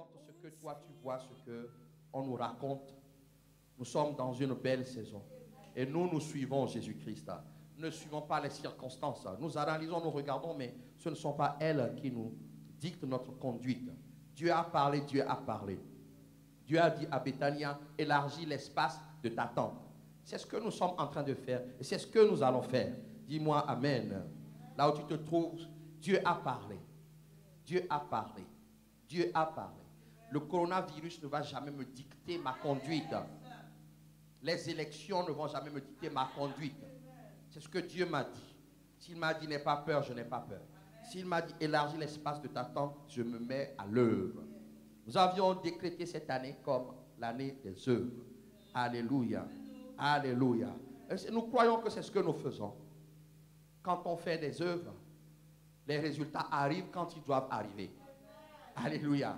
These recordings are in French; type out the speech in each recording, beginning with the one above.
importe ce que toi tu vois, ce qu'on nous raconte, nous sommes dans une belle saison. Et nous suivons Jésus-Christ. Nous ne suivons pas les circonstances. Nous analysons, nous regardons, mais ce ne sont pas elles qui nous dictent notre conduite. Dieu a parlé, Dieu a parlé. Dieu a dit à Béthania, élargis l'espace de ta tente. C'est ce que nous sommes en train de faire et c'est ce que nous allons faire. Dis-moi Amen. Là où tu te trouves, Dieu a parlé. Dieu a parlé. Dieu a parlé. Le coronavirus ne va jamais me dicter ma conduite. Les élections ne vont jamais me dicter ma conduite. C'est ce que Dieu m'a dit. S'il m'a dit n'aie pas peur, je n'ai pas peur. S'il m'a dit élargis l'espace de ta tente, je me mets à l'œuvre. Nous avions décrété cette année comme l'année des œuvres. Alléluia. Alléluia. Et nous croyons que c'est ce que nous faisons. Quand on fait des œuvres, les résultats arrivent quand ils doivent arriver. Alléluia.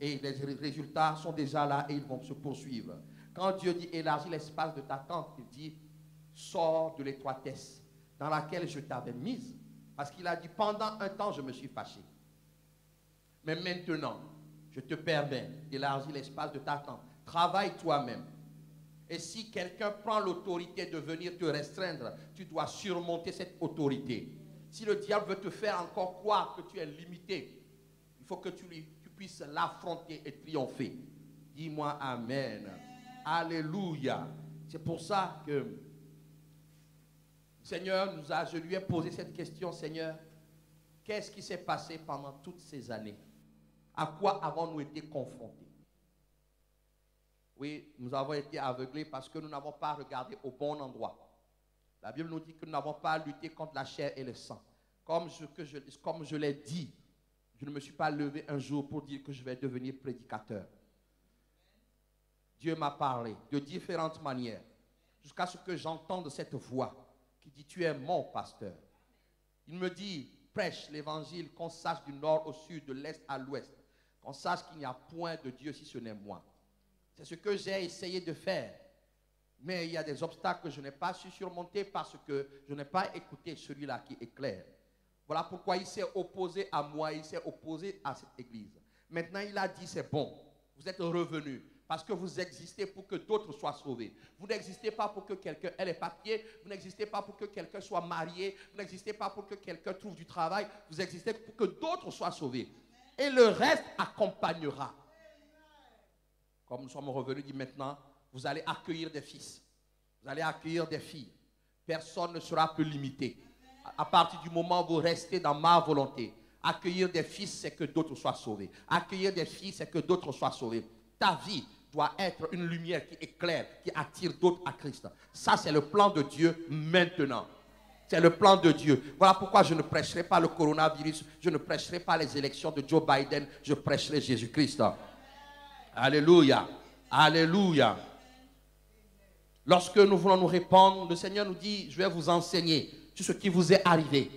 Et les résultats sont déjà là et ils vont se poursuivre. Quand Dieu dit élargis l'espace de ta tente, il dit sors de l'étroitesse dans laquelle je t'avais mise. Parce qu'il a dit pendant un temps je me suis fâché. Mais maintenant, je te permets d'élargir l'espace de ta tente. Travaille toi-même. Et si quelqu'un prend l'autorité de venir te restreindre, tu dois surmonter cette autorité. Si le diable veut te faire encore croire que tu es limité, il faut que tu puisses l'affronter et triompher. Dis-moi Amen. Alléluia. C'est pour ça que Seigneur, je lui ai posé cette question, Seigneur, qu'est-ce qui s'est passé pendant toutes ces années? À quoi avons-nous été confrontés? Oui, nous avons été aveuglés parce que nous n'avons pas regardé au bon endroit. La Bible nous dit que nous n'avons pas lutté contre la chair et le sang. Comme je l'ai dit, je ne me suis pas levé un jour pour dire que je vais devenir prédicateur. Dieu m'a parlé de différentes manières jusqu'à ce que j'entende cette voix qui dit tu es mon pasteur. Il me dit prêche l'évangile, qu'on sache du nord au sud, de l'est à l'ouest, qu'on sache qu'il n'y a point de Dieu si ce n'est moi. C'est ce que j'ai essayé de faire. Mais il y a des obstacles que je n'ai pas su surmonter parce que je n'ai pas écouté celui-là qui éclaire. Voilà pourquoi il s'est opposé à moi, il s'est opposé à cette église. Maintenant, il a dit c'est bon, vous êtes revenus parce que vous existez pour que d'autres soient sauvés. Vous n'existez pas pour que quelqu'un ait les papiers, vous n'existez pas pour que quelqu'un soit marié, vous n'existez pas pour que quelqu'un trouve du travail, vous existez pour que d'autres soient sauvés. Et le reste accompagnera. Comme nous sommes revenus, dit maintenant, vous allez accueillir des fils. Vous allez accueillir des filles. Personne ne sera plus limité. À partir du moment où vous restez dans ma volonté, accueillir des fils, c'est que d'autres soient sauvés. Accueillir des filles, c'est que d'autres soient sauvés. Ta vie doit être une lumière qui éclaire, qui attire d'autres à Christ. Ça, c'est le plan de Dieu maintenant. C'est le plan de Dieu. Voilà pourquoi je ne prêcherai pas le coronavirus, je ne prêcherai pas les élections de Joe Biden, je prêcherai Jésus-Christ. Alléluia. Alléluia. Lorsque nous voulons nous répandre, le Seigneur nous dit, je vais vous enseigner sur ce qui vous est arrivé,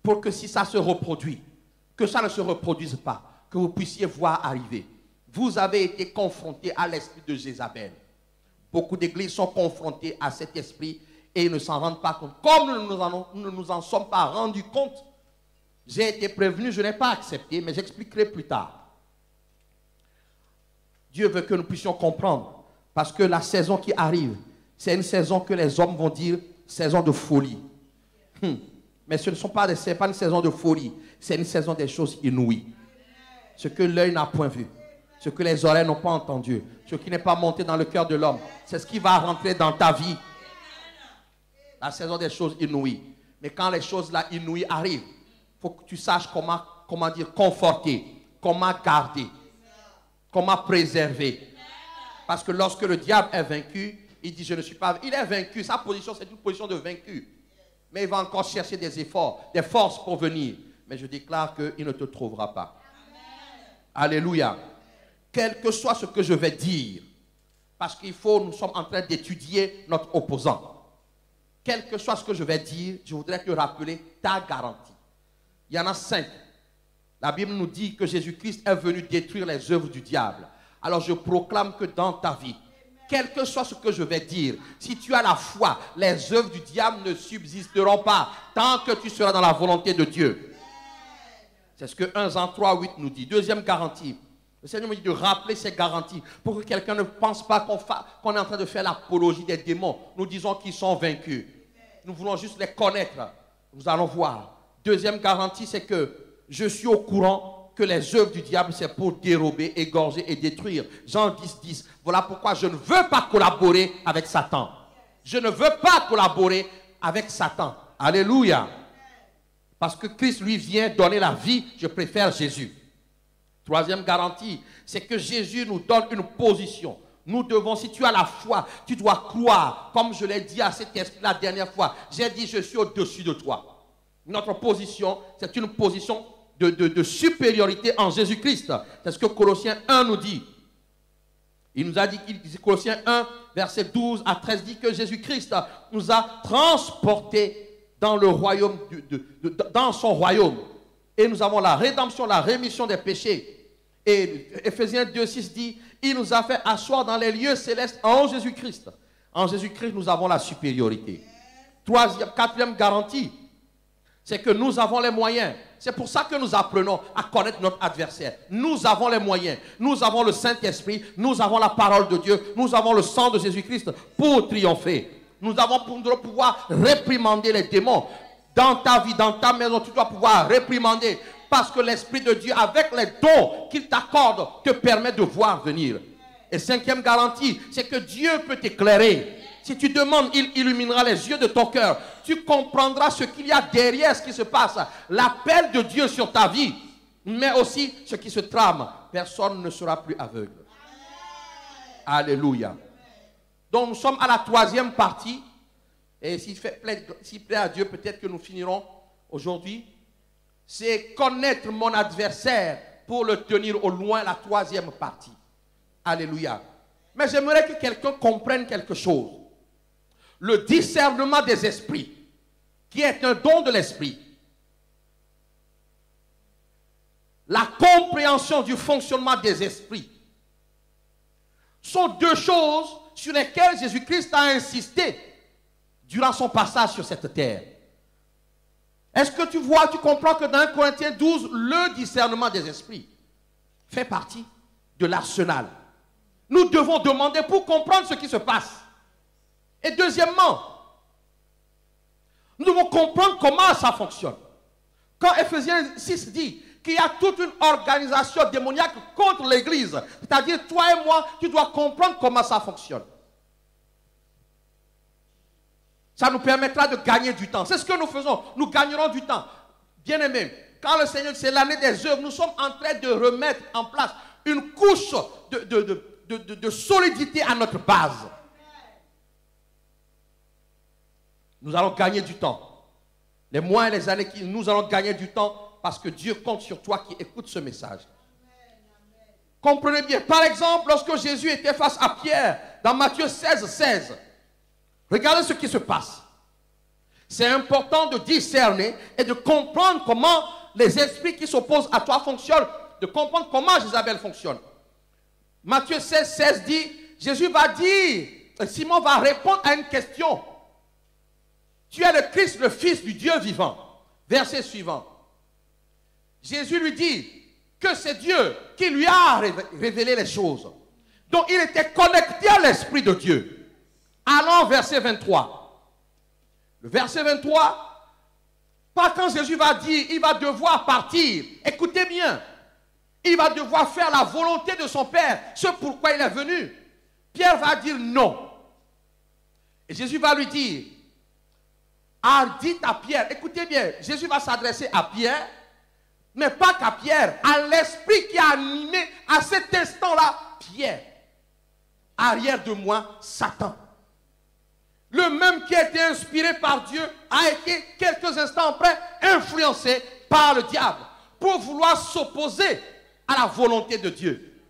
pour que si ça se reproduit, que ça ne se reproduise pas, que vous puissiez voir arriver. Vous avez été confrontés à l'esprit de Jézabel. Beaucoup d'églises sont confrontées à cet esprit et ils ne s'en rendent pas compte. Comme nous ne nous en sommes pas rendus compte, j'ai été prévenu, je n'ai pas accepté, mais j'expliquerai plus tard. Dieu veut que nous puissions comprendre, parce que la saison qui arrive, c'est une saison que les hommes vont dire, saison de folie. Mais ce n'est pas une saison de folie, c'est une saison des choses inouïes. Ce que l'œil n'a point vu, ce que les oreilles n'ont pas entendu, ce qui n'est pas monté dans le cœur de l'homme, c'est ce qui va rentrer dans ta vie. La saison des choses inouïes. Mais quand les choses là inouïes arrivent, il faut que tu saches comment dire conforter, comment garder, comment préserver. Parce que lorsque le diable est vaincu, il dit je ne suis pas... Il est vaincu, sa position c'est une position de vaincu. Mais il va encore chercher des efforts, des forces pour venir. Mais je déclare qu'il ne te trouvera pas. Alléluia. Quel que soit ce que je vais dire, parce nous sommes en train d'étudier notre opposant. Quel que soit ce que je vais dire, je voudrais te rappeler ta garantie. Il y en a 5. La Bible nous dit que Jésus-Christ est venu détruire les œuvres du diable. Alors je proclame que dans ta vie, quel que soit ce que je vais dire, si tu as la foi, les œuvres du diable ne subsisteront pas tant que tu seras dans la volonté de Dieu. C'est ce que 1 Jean 3, 8 nous dit. Deuxième garantie, Le Seigneur me dit de rappeler ces garanties pour que quelqu'un ne pense pas qu'on est en train de faire l'apologie des démons. Nous disons qu'ils sont vaincus. Nous voulons juste les connaître. Nous allons voir. Deuxième garantie, c'est que je suis au courant que les œuvres du diable, c'est pour dérober, égorger et détruire. Jean 10, 10. Voilà pourquoi je ne veux pas collaborer avec Satan. Je ne veux pas collaborer avec Satan. Alléluia. Parce que Christ, lui, vient donner la vie. Je préfère Jésus. Troisième garantie, c'est que Jésus nous donne une position. Nous devons, si tu as la foi, tu dois croire. Comme je l'ai dit à cet esprit la dernière fois, j'ai dit, je suis au-dessus de toi. Notre position, c'est une position de supériorité en Jésus-Christ. C'est ce que Colossiens 1 nous dit. Il nous a dit, Colossiens 1, verset 12 à 13, dit que Jésus-Christ nous a transportés dans le royaume, dans son royaume. Et nous avons la rédemption, la rémission des péchés. Et Ephésiens 2, 6 dit, il nous a fait asseoir dans les lieux célestes en Jésus-Christ. En Jésus-Christ, nous avons la supériorité. Quatrième garantie, c'est que nous avons les moyens. C'est pour ça que nous apprenons à connaître notre adversaire. Nous avons les moyens. Nous avons le Saint-Esprit. Nous avons la parole de Dieu. Nous avons le sang de Jésus-Christ pour triompher. Nous avons pour pouvoir réprimander les démons. Dans ta vie, dans ta maison, tu dois pouvoir réprimander. Parce que l'Esprit de Dieu, avec les dons qu'il t'accorde, te permet de voir venir. Et cinquième garantie, c'est que Dieu peut t'éclairer. Si tu demandes, il illuminera les yeux de ton cœur. Tu comprendras ce qu'il y a derrière ce qui se passe. L'appel de Dieu sur ta vie, mais aussi ce qui se trame. Personne ne sera plus aveugle. Alléluia. Donc nous sommes à la troisième partie. Et s'il plaît à Dieu, peut-être que nous finirons aujourd'hui. C'est connaître mon adversaire pour le tenir au loin, la troisième partie. Alléluia. Mais j'aimerais que quelqu'un comprenne quelque chose. Le discernement des esprits, qui est un don de l'esprit. La compréhension du fonctionnement des esprits sont deux choses sur lesquelles Jésus-Christ a insisté durant son passage sur cette terre. Est-ce que tu vois, tu comprends que dans 1 Corinthiens 12, le discernement des esprits fait partie de l'arsenal. Nous devons demander pour comprendre ce qui se passe. Et deuxièmement, nous devons comprendre comment ça fonctionne. Quand Ephésiens 6 dit qu'il y a toute une organisation démoniaque contre l'Église, c'est-à-dire toi et moi, tu dois comprendre comment ça fonctionne. Ça nous permettra de gagner du temps. C'est ce que nous faisons. Nous gagnerons du temps. Bien-aimés, quand le Seigneur, c'est l'année des œuvres, nous sommes en train de remettre en place une couche de solidité à notre base. Nous allons gagner du temps. Les mois et les années, nous allons gagner du temps parce que Dieu compte sur toi qui écoute ce message. Comprenez bien. Par exemple, lorsque Jésus était face à Pierre, dans Matthieu 16, 16, regardez ce qui se passe. C'est important de discerner et de comprendre comment les esprits qui s'opposent à toi fonctionnent, de comprendre comment Jézabel fonctionne. Matthieu 16, 16 dit, Jésus va dire, Simon va répondre à une question. Tu es le Christ, le Fils du Dieu vivant. Verset suivant. Jésus lui dit que c'est Dieu qui lui a révélé les choses. Donc il était connecté à l'Esprit de Dieu. Allons verset 23. Le verset 23, pas quand Jésus va dire, il va devoir partir. Écoutez bien. Il va devoir faire la volonté de son Père, ce pourquoi il est venu. Pierre va dire non. Et Jésus va lui dire, dites à Pierre, écoutez bien, Jésus va s'adresser à Pierre, mais pas qu'à Pierre, à l'esprit qui a animé à cet instant-là Pierre. Arrière de moi, Satan. Le même qui a été inspiré par Dieu a été quelques instants après influencé par le diable pour vouloir s'opposer à la volonté de Dieu.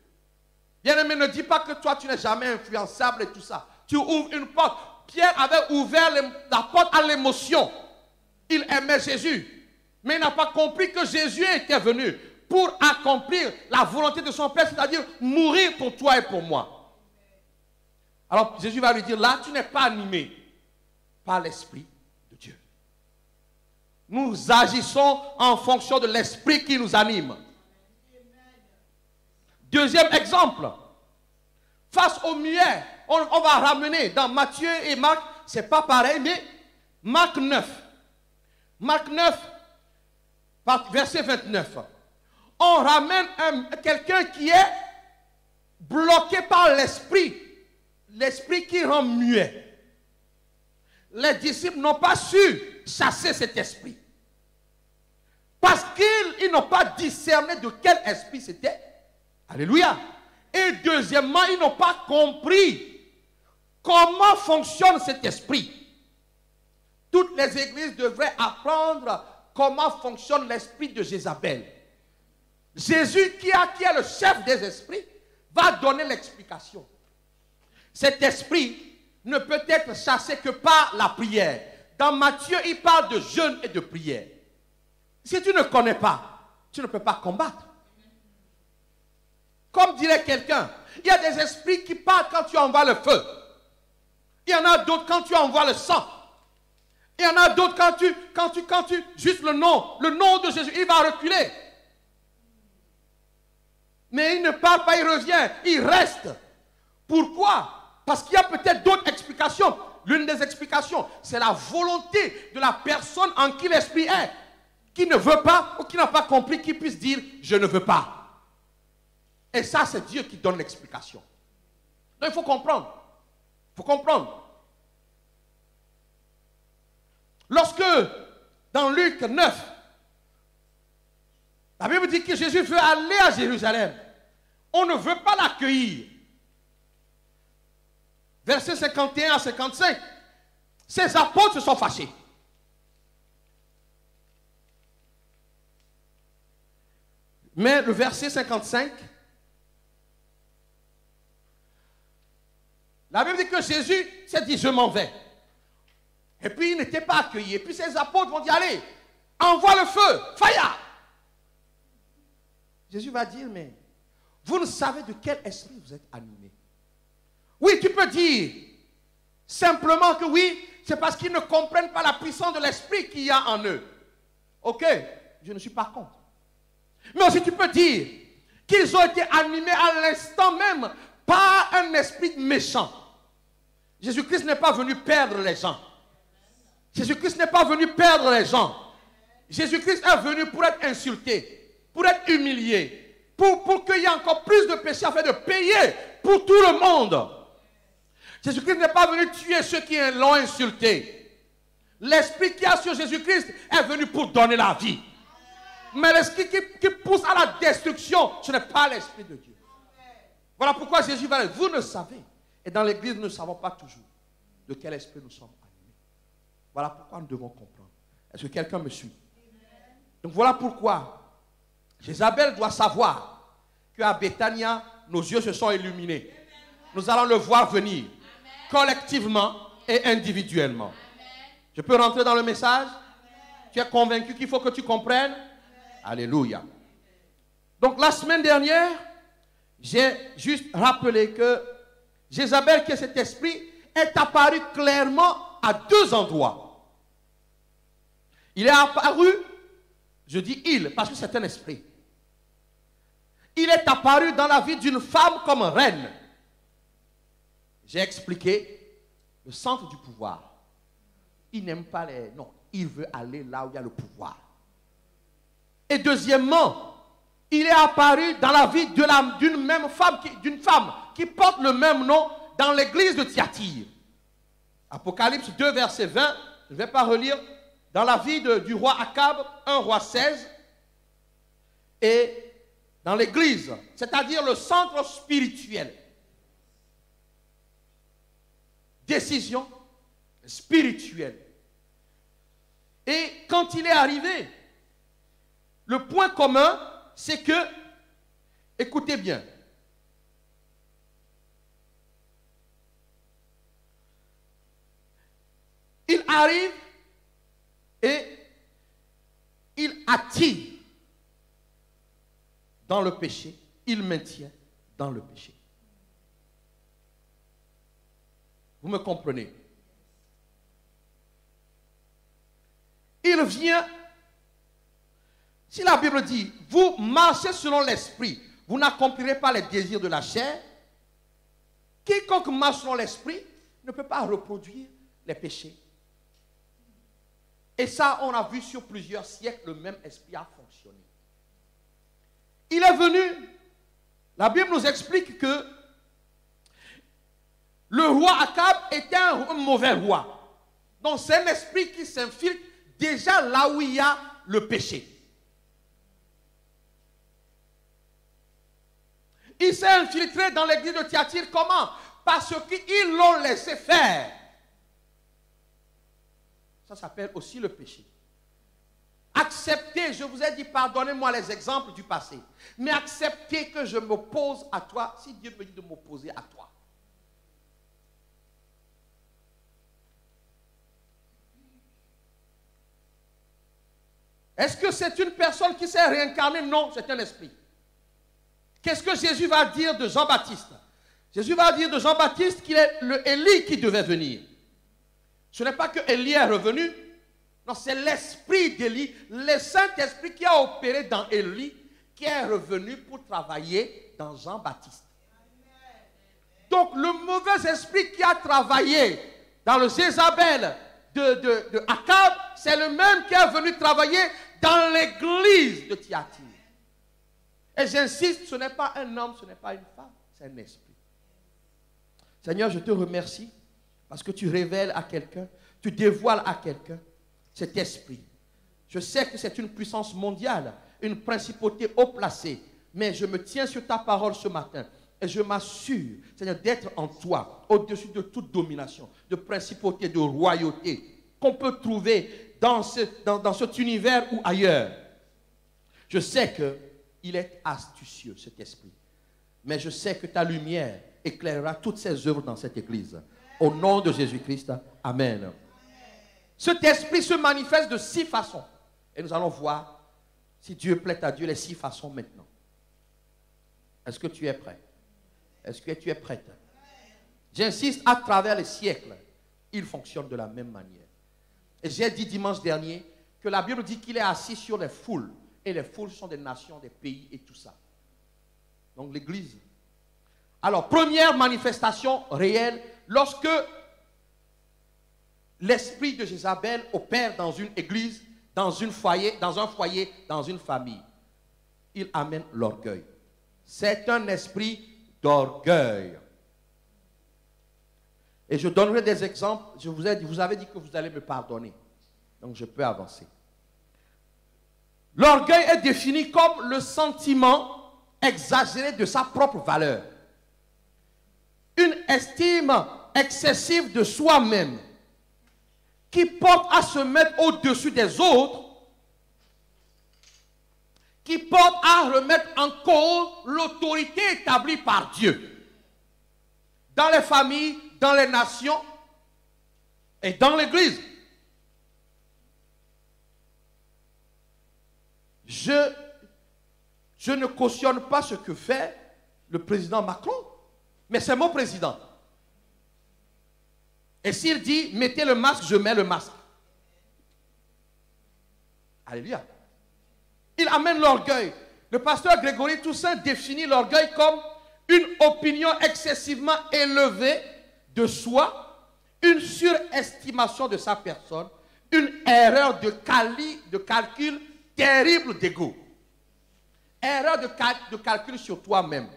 Bien-aimé, ne dis pas que toi tu n'es jamais influençable et tout ça. Tu ouvres une porte. Pierre avait ouvert la porte à l'émotion. Il aimait Jésus. Mais il n'a pas compris que Jésus était venu pour accomplir la volonté de son Père, c'est-à-dire mourir pour toi et pour moi. Alors Jésus va lui dire, là tu n'es pas animé par l'Esprit de Dieu. Nous agissons en fonction de l'Esprit qui nous anime. Deuxième exemple, face aux muets, on va ramener dans Matthieu et Marc, c'est pas pareil, mais Marc 9. Marc 9, verset 29. On ramène quelqu'un qui est bloqué par l'esprit. L'esprit qui rend muet. Les disciples n'ont pas su chasser cet esprit. Parce qu'ils n'ont pas discerné de quel esprit c'était. Alléluia. Et deuxièmement, ils n'ont pas compris comment fonctionne cet esprit. Toutes les églises devraient apprendre comment fonctionne l'esprit de Jézabel. Jésus, qui est le chef des esprits, va donner l'explication. Cet esprit ne peut être chassé que par la prière. Dans Matthieu, il parle de jeûne et de prière. Si tu ne connais pas, tu ne peux pas combattre. Comme dirait quelqu'un, il y a des esprits qui parlent quand tu envoies le feu. Il y en a d'autres quand tu envoies le sang. Il y en a d'autres quand tu, juste le nom de Jésus, il va reculer. Mais il ne parle pas, il revient, il reste. Pourquoi? Parce qu'il y a peut-être d'autres explications. L'une des explications, c'est la volonté de la personne en qui l'esprit est, qui ne veut pas ou qui n'a pas compris, qui puisse dire « je ne veux pas ». Et ça, c'est Dieu qui donne l'explication. Donc, il faut comprendre. Il faut comprendre. Lorsque, dans Luc 9, la Bible dit que Jésus veut aller à Jérusalem, on ne veut pas l'accueillir. Versets 51 à 55, ses apôtres se sont fâchés. Mais le verset 55, la Bible dit que Jésus s'est dit, je m'en vais. Et puis il n'était pas accueilli. Et puis ses apôtres vont dire, allez, envoie le feu, fire. Jésus va dire, mais vous ne savez de quel esprit vous êtes animé. Oui, tu peux dire simplement que oui, c'est parce qu'ils ne comprennent pas la puissance de l'esprit qu'il y a en eux. Ok, je ne suis pas contre. Mais aussi tu peux dire qu'ils ont été animés à l'instant même par un esprit méchant. Jésus-Christ n'est pas venu perdre les gens. Jésus-Christ n'est pas venu perdre les gens. Jésus-Christ est venu pour être insulté, pour être humilié, pour qu'il y ait encore plus de péchés afin de payer pour tout le monde. Jésus-Christ n'est pas venu tuer ceux qui l'ont insulté. L'esprit qui a sur Jésus-Christ est venu pour donner la vie. Mais l'esprit qui pousse à la destruction, ce n'est pas l'esprit de Dieu. Voilà pourquoi Jésus va dire, vous ne savez, et dans l'église nous ne savons pas toujours de quel esprit nous sommes animés. Voilà pourquoi nous devons comprendre. Est-ce que quelqu'un me suit? Donc voilà pourquoi Jézabel doit savoir qu'à Béthania, nos yeux se sont illuminés. Nous allons le voir venir collectivement et individuellement. Je peux rentrer dans le message? Tu es convaincu qu'il faut que tu comprennes? Alléluia. Donc la semaine dernière, j'ai juste rappelé que Jézabel, qui est cet esprit, est apparu clairement à deux endroits. Il est apparu, je dis il, parce que c'est un esprit. Il est apparu dans la vie d'une femme comme reine. J'ai expliqué le centre du pouvoir. Il n'aime pas les... Non, il veut aller là où il y a le pouvoir. Et deuxièmement, il est apparu dans la vie d'une même femme, d'une femme qui porte le même nom dans l'église de Thyatire. Apocalypse 2, verset 20, je ne vais pas relire, dans la vie du roi Akab, 1 roi 16, et dans l'église, c'est-à-dire le centre spirituel. Décision spirituelle. Et quand il est arrivé, le point commun, c'est que, écoutez bien, il arrive et il attire dans le péché, il maintient dans le péché. Vous me comprenez? Il vient, si la Bible dit, vous marchez selon l'esprit, vous n'accomplirez pas les désirs de la chair. Quiconque marche dans l'esprit ne peut pas reproduire les péchés. Et ça, on a vu sur plusieurs siècles, le même esprit a fonctionné. Il est venu, la Bible nous explique que le roi Akab était un mauvais roi. Donc c'est un esprit qui s'infiltre déjà là où il y a le péché. Il s'est infiltré dans l'église de Thyatire. Comment? Parce qu'ils l'ont laissé faire. Ça s'appelle aussi le péché. Accepter, je vous ai dit, pardonnez-moi les exemples du passé. Mais accepter que je m'oppose à toi, si Dieu me dit de m'opposer à toi. Est-ce que c'est une personne qui s'est réincarnée? Non, c'est un esprit. Qu'est-ce que Jésus va dire de Jean-Baptiste? Jésus va dire de Jean-Baptiste qu'il est le Élie qui devait venir. Ce n'est pas que Élie est revenu. Non, c'est l'esprit d'Élie, le Saint-Esprit qui a opéré dans Élie, qui est revenu pour travailler dans Jean-Baptiste. Donc, le mauvais esprit qui a travaillé dans le Jézabel de Akab, c'est le même qui est venu travailler dans l'église de Thyatire. Et j'insiste, ce n'est pas un homme, ce n'est pas une femme, c'est un esprit. Seigneur, je te remercie parce que tu révèles à quelqu'un, tu dévoiles à quelqu'un cet esprit. Je sais que c'est une puissance mondiale, une principauté haut placée, mais je me tiens sur ta parole ce matin et je m'assure, Seigneur, d'être en toi, au-dessus de toute domination, de principauté, de royauté qu'on peut trouver dans cet univers ou ailleurs. Je sais qu'il est astucieux, cet esprit, mais je sais que ta lumière éclairera toutes ses œuvres dans cette église. Au nom de Jésus-Christ, amen. Cet esprit se manifeste de 6 façons. Et nous allons voir, si Dieu plaît à Dieu, les 6 façons maintenant. Est-ce que tu es prêt? Est-ce que tu es prête? J'insiste, à travers les siècles, il fonctionne de la même manière. Et j'ai dit dimanche dernier que la Bible dit qu'il est assis sur les foules. Et les foules sont des nations, des pays et tout ça. Donc l'église. Alors, première manifestation réelle, lorsque l'esprit de Jézabel opère dans une église, dans un foyer, dans une famille, il amène l'orgueil. C'est un esprit d'orgueil. Et je donnerai des exemples. Je vous ai dit, vous avez dit que vous allez me pardonner. Donc je peux avancer. L'orgueil est défini comme le sentiment exagéré de sa propre valeur. Une estime excessive de soi-même qui porte à se mettre au-dessus des autres, qui porte à remettre en cause l'autorité établie par Dieu. Dans les familles, dans les nations et dans l'Église. Je ne cautionne pas ce que fait le président Macron, mais c'est mon président. Et s'il dit, mettez le masque, je mets le masque. Alléluia. Il amène l'orgueil. Le pasteur Grégory Toussaint définit l'orgueil comme une opinion excessivement élevée de soi, une surestimation de sa personne, une erreur de calcul terrible d'ego. Erreur de calcul sur toi-même.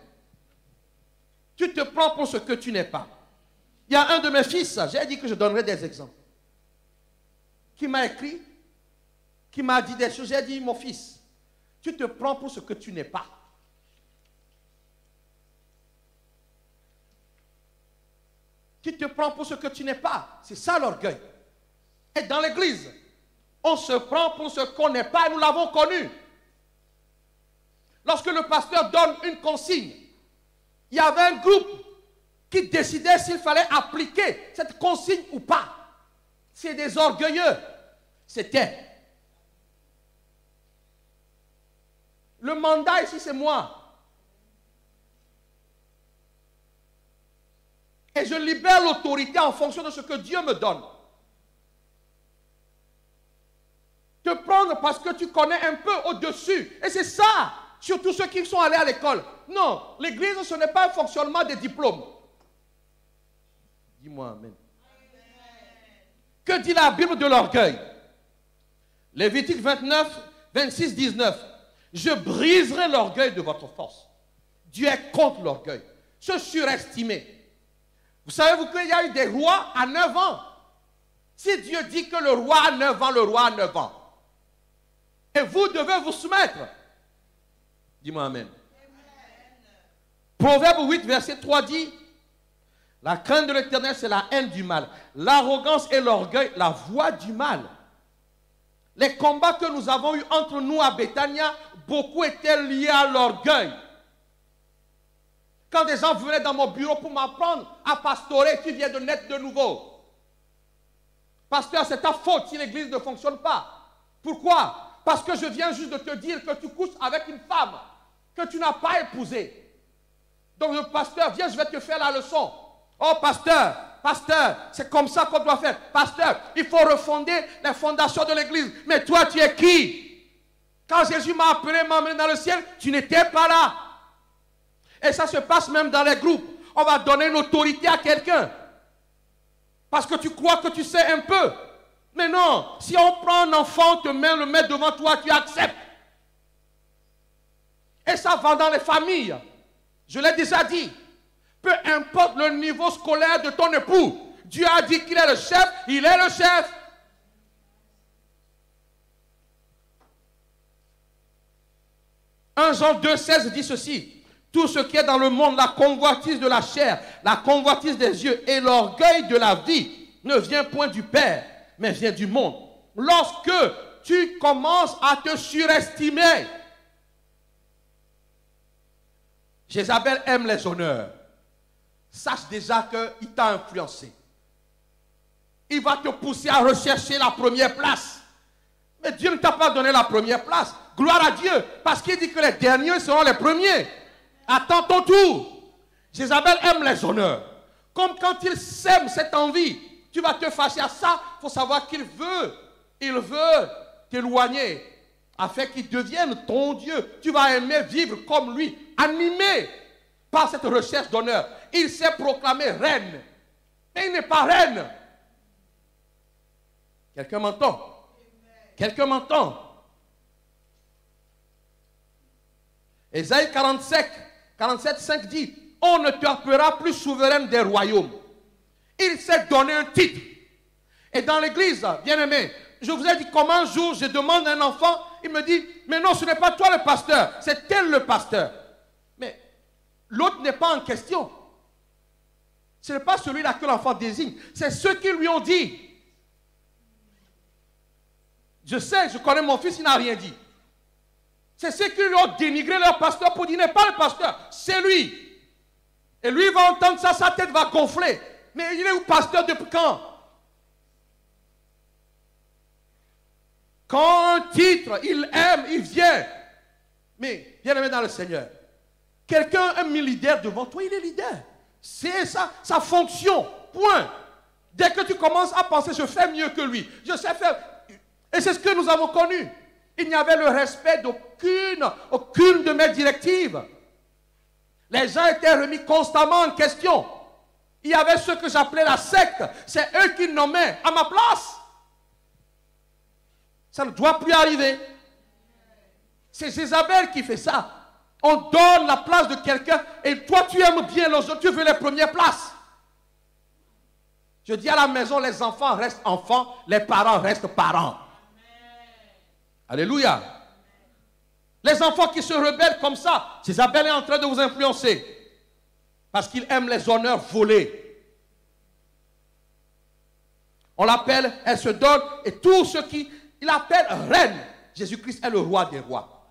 Tu te prends pour ce que tu n'es pas. Il y a un de mes fils, j'ai dit que je donnerais des exemples, qui m'a écrit, qui m'a dit des choses. J'ai dit, mon fils, tu te prends pour ce que tu n'es pas. Tu te prends pour ce que tu n'es pas. C'est ça l'orgueil. Et dans l'église, on se prend pour ce qu'on n'est pas et nous l'avons connu. Lorsque le pasteur donne une consigne, il y avait un groupe qui décidait s'il fallait appliquer cette consigne ou pas. C'est des orgueilleux. C'était. Le mandat ici, c'est moi. Et je libère l'autorité en fonction de ce que Dieu me donne. Te prendre parce que tu connais un peu au-dessus. Et c'est ça surtout ceux qui sont allés à l'école. Non, l'église, ce n'est pas un fonctionnement des diplômes. Dis-moi amen. Que dit la Bible de l'orgueil? Lévitique 29, 26, 19. Je briserai l'orgueil de votre force. Dieu est contre l'orgueil. Se surestimer. Vous savez-vous qu'il y a eu des rois à 9 ans? Si Dieu dit que le roi a 9 ans, le roi a 9 ans. Et vous devez vous soumettre. Dis-moi amen. Proverbe 8, verset 3 dit, la crainte de l'Éternel, c'est la haine du mal. L'arrogance et l'orgueil, la voie du mal. Les combats que nous avons eus entre nous à Bethania, beaucoup étaient liés à l'orgueil. Quand des gens venaient dans mon bureau pour m'apprendre à pastorer, tu viens de naître de nouveau. Pasteur, c'est ta faute si l'église ne fonctionne pas. Pourquoi? Parce que je viens juste de te dire que tu couches avec une femme que tu n'as pas épousée. Donc le pasteur, viens, je vais te faire la leçon. Oh pasteur, c'est comme ça qu'on doit faire. Pasteur, il faut refonder les fondations de l'église. Mais toi, tu es qui? Quand Jésus m'a appelé, m'a emmené dans le ciel, tu n'étais pas là. Et ça se passe même dans les groupes. On va donner une autorité à quelqu'un. Parce que tu crois que tu sais un peu. Mais non, si on prend un enfant, te met, le met devant toi, tu acceptes. Et ça va dans les familles. Je l'ai déjà dit. Peu importe le niveau scolaire de ton époux, Dieu a dit qu'il est le chef, il est le chef. Jean 2,16 dit ceci. Tout ce qui est dans le monde, la convoitise de la chair, la convoitise des yeux et l'orgueil de la vie ne vient point du Père, mais vient du monde. Lorsque tu commences à te surestimer, Jézabel aime les honneurs. Sache déjà qu'il t'a influencé. Il va te pousser à rechercher la première place. Mais Dieu ne t'a pas donné la première place. Gloire à Dieu, parce qu'il dit que les derniers seront les premiers. Attends ton tour. Jézabel aime les honneurs. Comme quand il sème cette envie, tu vas te fâcher à ça. Il faut savoir qu'il veut t'éloigner afin qu'il devienne ton Dieu. Tu vas aimer vivre comme lui, animé par cette recherche d'honneur. Il s'est proclamé reine, mais il n'est pas reine. Quelqu'un m'entend? Quelqu'un m'entend? Ésaïe 47, 5 dit, on ne t'appellera plus souveraine des royaumes. Il s'est donné un titre. Et dans l'église, bien aimé, je vous ai dit comment un jour je demande à un enfant, il me dit, mais non, ce n'est pas toi le pasteur, c'est elle le pasteur. Mais l'autre n'est pas en question. Ce n'est pas celui-là que l'enfant désigne, c'est ceux qui lui ont dit. Je sais, je connais mon fils, il n'a rien dit. C'est ceux qui lui ont dénigré leur pasteur pour dire, il n'est pas le pasteur, c'est lui. Et lui va entendre ça, sa tête va gonfler. Mais il est où pasteur depuis quand? Quand un titre, il aime, il vient. Mais bien aimé dans le Seigneur, quelqu'un est mis leader devant toi, il est leader. C'est ça, sa fonction, point. Dès que tu commences à penser, je fais mieux que lui, je sais faire. Et c'est ce que nous avons connu. Il n'y avait le respect d'aucune de mes directives. Les gens étaient remis constamment en question. Il y avait ce que j'appelais la secte. C'est eux qui nommaient à ma place. Ça ne doit plus arriver. C'est Jézabel qui fait ça. On donne la place de quelqu'un et toi tu aimes bien les autres, tu veux les premières places. Je dis à la maison, les enfants restent enfants, les parents restent parents. Alléluia. Les enfants qui se rebellent comme ça, Jézabel est en train de vous influencer. Parce qu'il aime les honneurs volés. On l'appelle, elle se donne, et tout ce qui... Il appelle reine. Jésus-Christ est le roi des rois.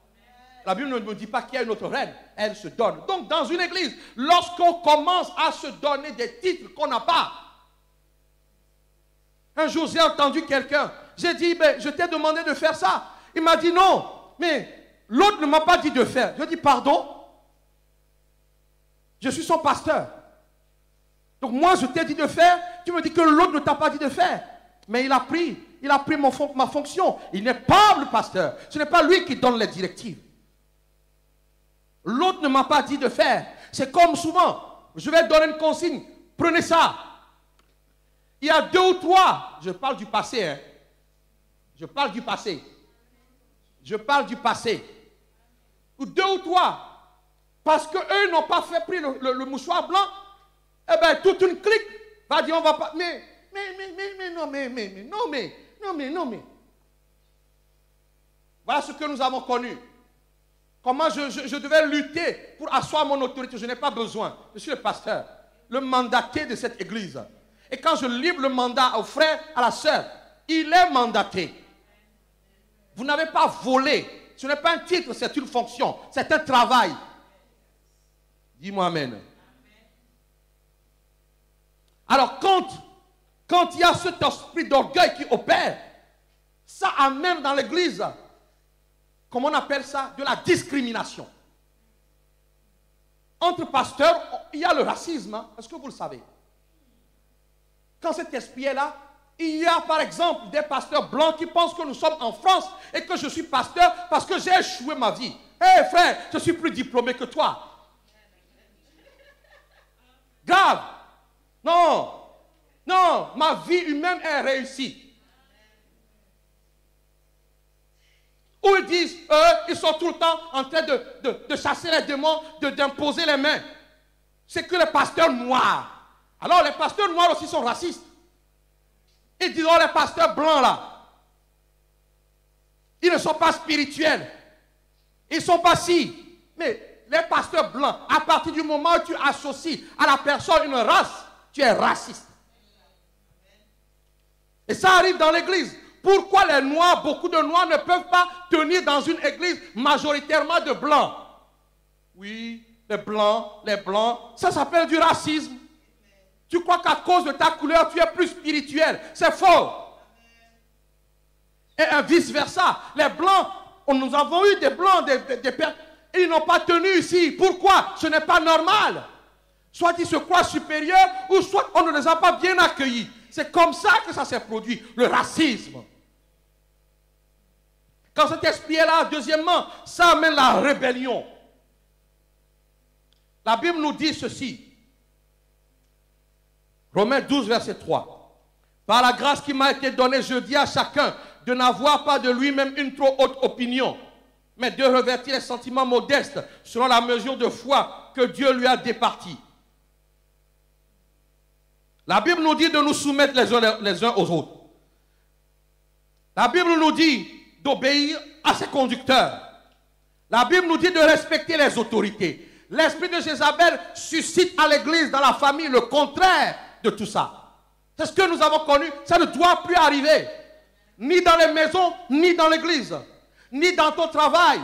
La Bible ne me dit pas qu'il y a une autre reine. Elle se donne. Donc dans une église, lorsqu'on commence à se donner des titres qu'on n'a pas. Un jour, j'ai entendu quelqu'un. J'ai dit, ben, je t'ai demandé de faire ça. Il m'a dit non. Mais l'autre ne m'a pas dit de faire. Je dis pardon. Je suis son pasteur. Donc moi, je t'ai dit de faire. Tu me dis que l'autre ne t'a pas dit de faire. Mais il a pris ma fonction. Il n'est pas le pasteur. Ce n'est pas lui qui donne les directives. l'autre ne m'a pas dit de faire. C'est comme souvent, je vais donner une consigne, prenez ça. Il y a 2 ou 3, je parle du passé, hein. Je parle du passé. Je parle du passé. Ou 2 ou 3, parce qu'eux n'ont pas fait pris le mouchoir blanc, eh bien, toute une clique va dire, on va pas, non. Voilà ce que nous avons connu. Comment je devais lutter pour asseoir mon autorité. Je n'ai pas besoin. Je suis le pasteur, le mandaté de cette église. Et quand je livre le mandat au frère, à la sœur, il est mandaté. Vous n'avez pas volé. Ce n'est pas un titre, c'est une fonction. C'est un travail. Dis-moi amen. Alors quand il y a cet esprit d'orgueil qui opère, ça amène dans l'église, comment on appelle ça? De la discrimination. Entre pasteurs, il y a le racisme. Hein? Est-ce que vous le savez? Quand cet esprit est là, il y a par exemple des pasteurs blancs qui pensent que nous sommes en France et que je suis pasteur parce que j'ai échoué ma vie. Hé frère, je suis plus diplômé que toi. Grave. Non, ma vie humaine est réussie. Ou ils disent, ils sont tout le temps en train de chasser les démons, d'imposer les mains. C'est que les pasteurs noirs. Alors les pasteurs noirs aussi sont racistes. Ils disent, oh les pasteurs blancs là, ils ne sont pas spirituels. Ils ne sont pas si. Mais les pasteurs blancs, à partir du moment où tu associes à la personne une race, tu es raciste. Et ça arrive dans l'église. Pourquoi les noirs, beaucoup de noirs ne peuvent pas tenir dans une église majoritairement de blancs? Oui, les blancs, ça s'appelle du racisme. Tu crois qu'à cause de ta couleur, tu es plus spirituel. C'est faux. Et vice-versa. Les blancs, nous avons eu des blancs, des personnes, et ils n'ont pas tenu ici. Pourquoi? Ce n'est pas normal. Soit ils se croient supérieurs, ou soit on ne les a pas bien accueillis. C'est comme ça que ça s'est produit, le racisme. Quand cet esprit est là, deuxièmement, ça amène la rébellion. La Bible nous dit ceci. Romains 12, verset 3. Par la grâce qui m'a été donnée, je dis à chacun de n'avoir pas de lui-même une trop haute opinion, mais de revêtir les sentiments modestes selon la mesure de foi que Dieu lui a départie. La Bible nous dit de nous soumettre les uns aux autres. La Bible nous dit d'obéir à ses conducteurs. La Bible nous dit de respecter les autorités. L'esprit de Jézabel suscite à l'église, dans la famille, le contraire de tout ça. C'est ce que nous avons connu. Ça ne doit plus arriver. Ni dans les maisons, ni dans l'église, ni dans ton travail.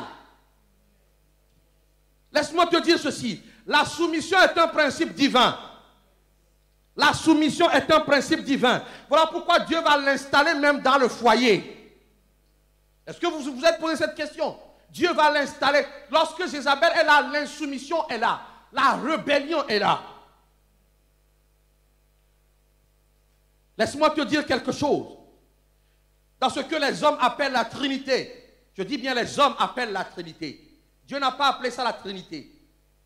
Laisse-moi te dire ceci. La soumission est un principe divin. La soumission est un principe divin. Voilà pourquoi Dieu va l'installer même dans le foyer. Est-ce que vous vous êtes posé cette question? Dieu va l'installer. Lorsque Jézabel est là, l'insoumission est là. La rébellion est là. Laisse-moi te dire quelque chose. Dans ce que les hommes appellent la Trinité, je dis bien les hommes appellent la Trinité. Dieu n'a pas appelé ça la Trinité.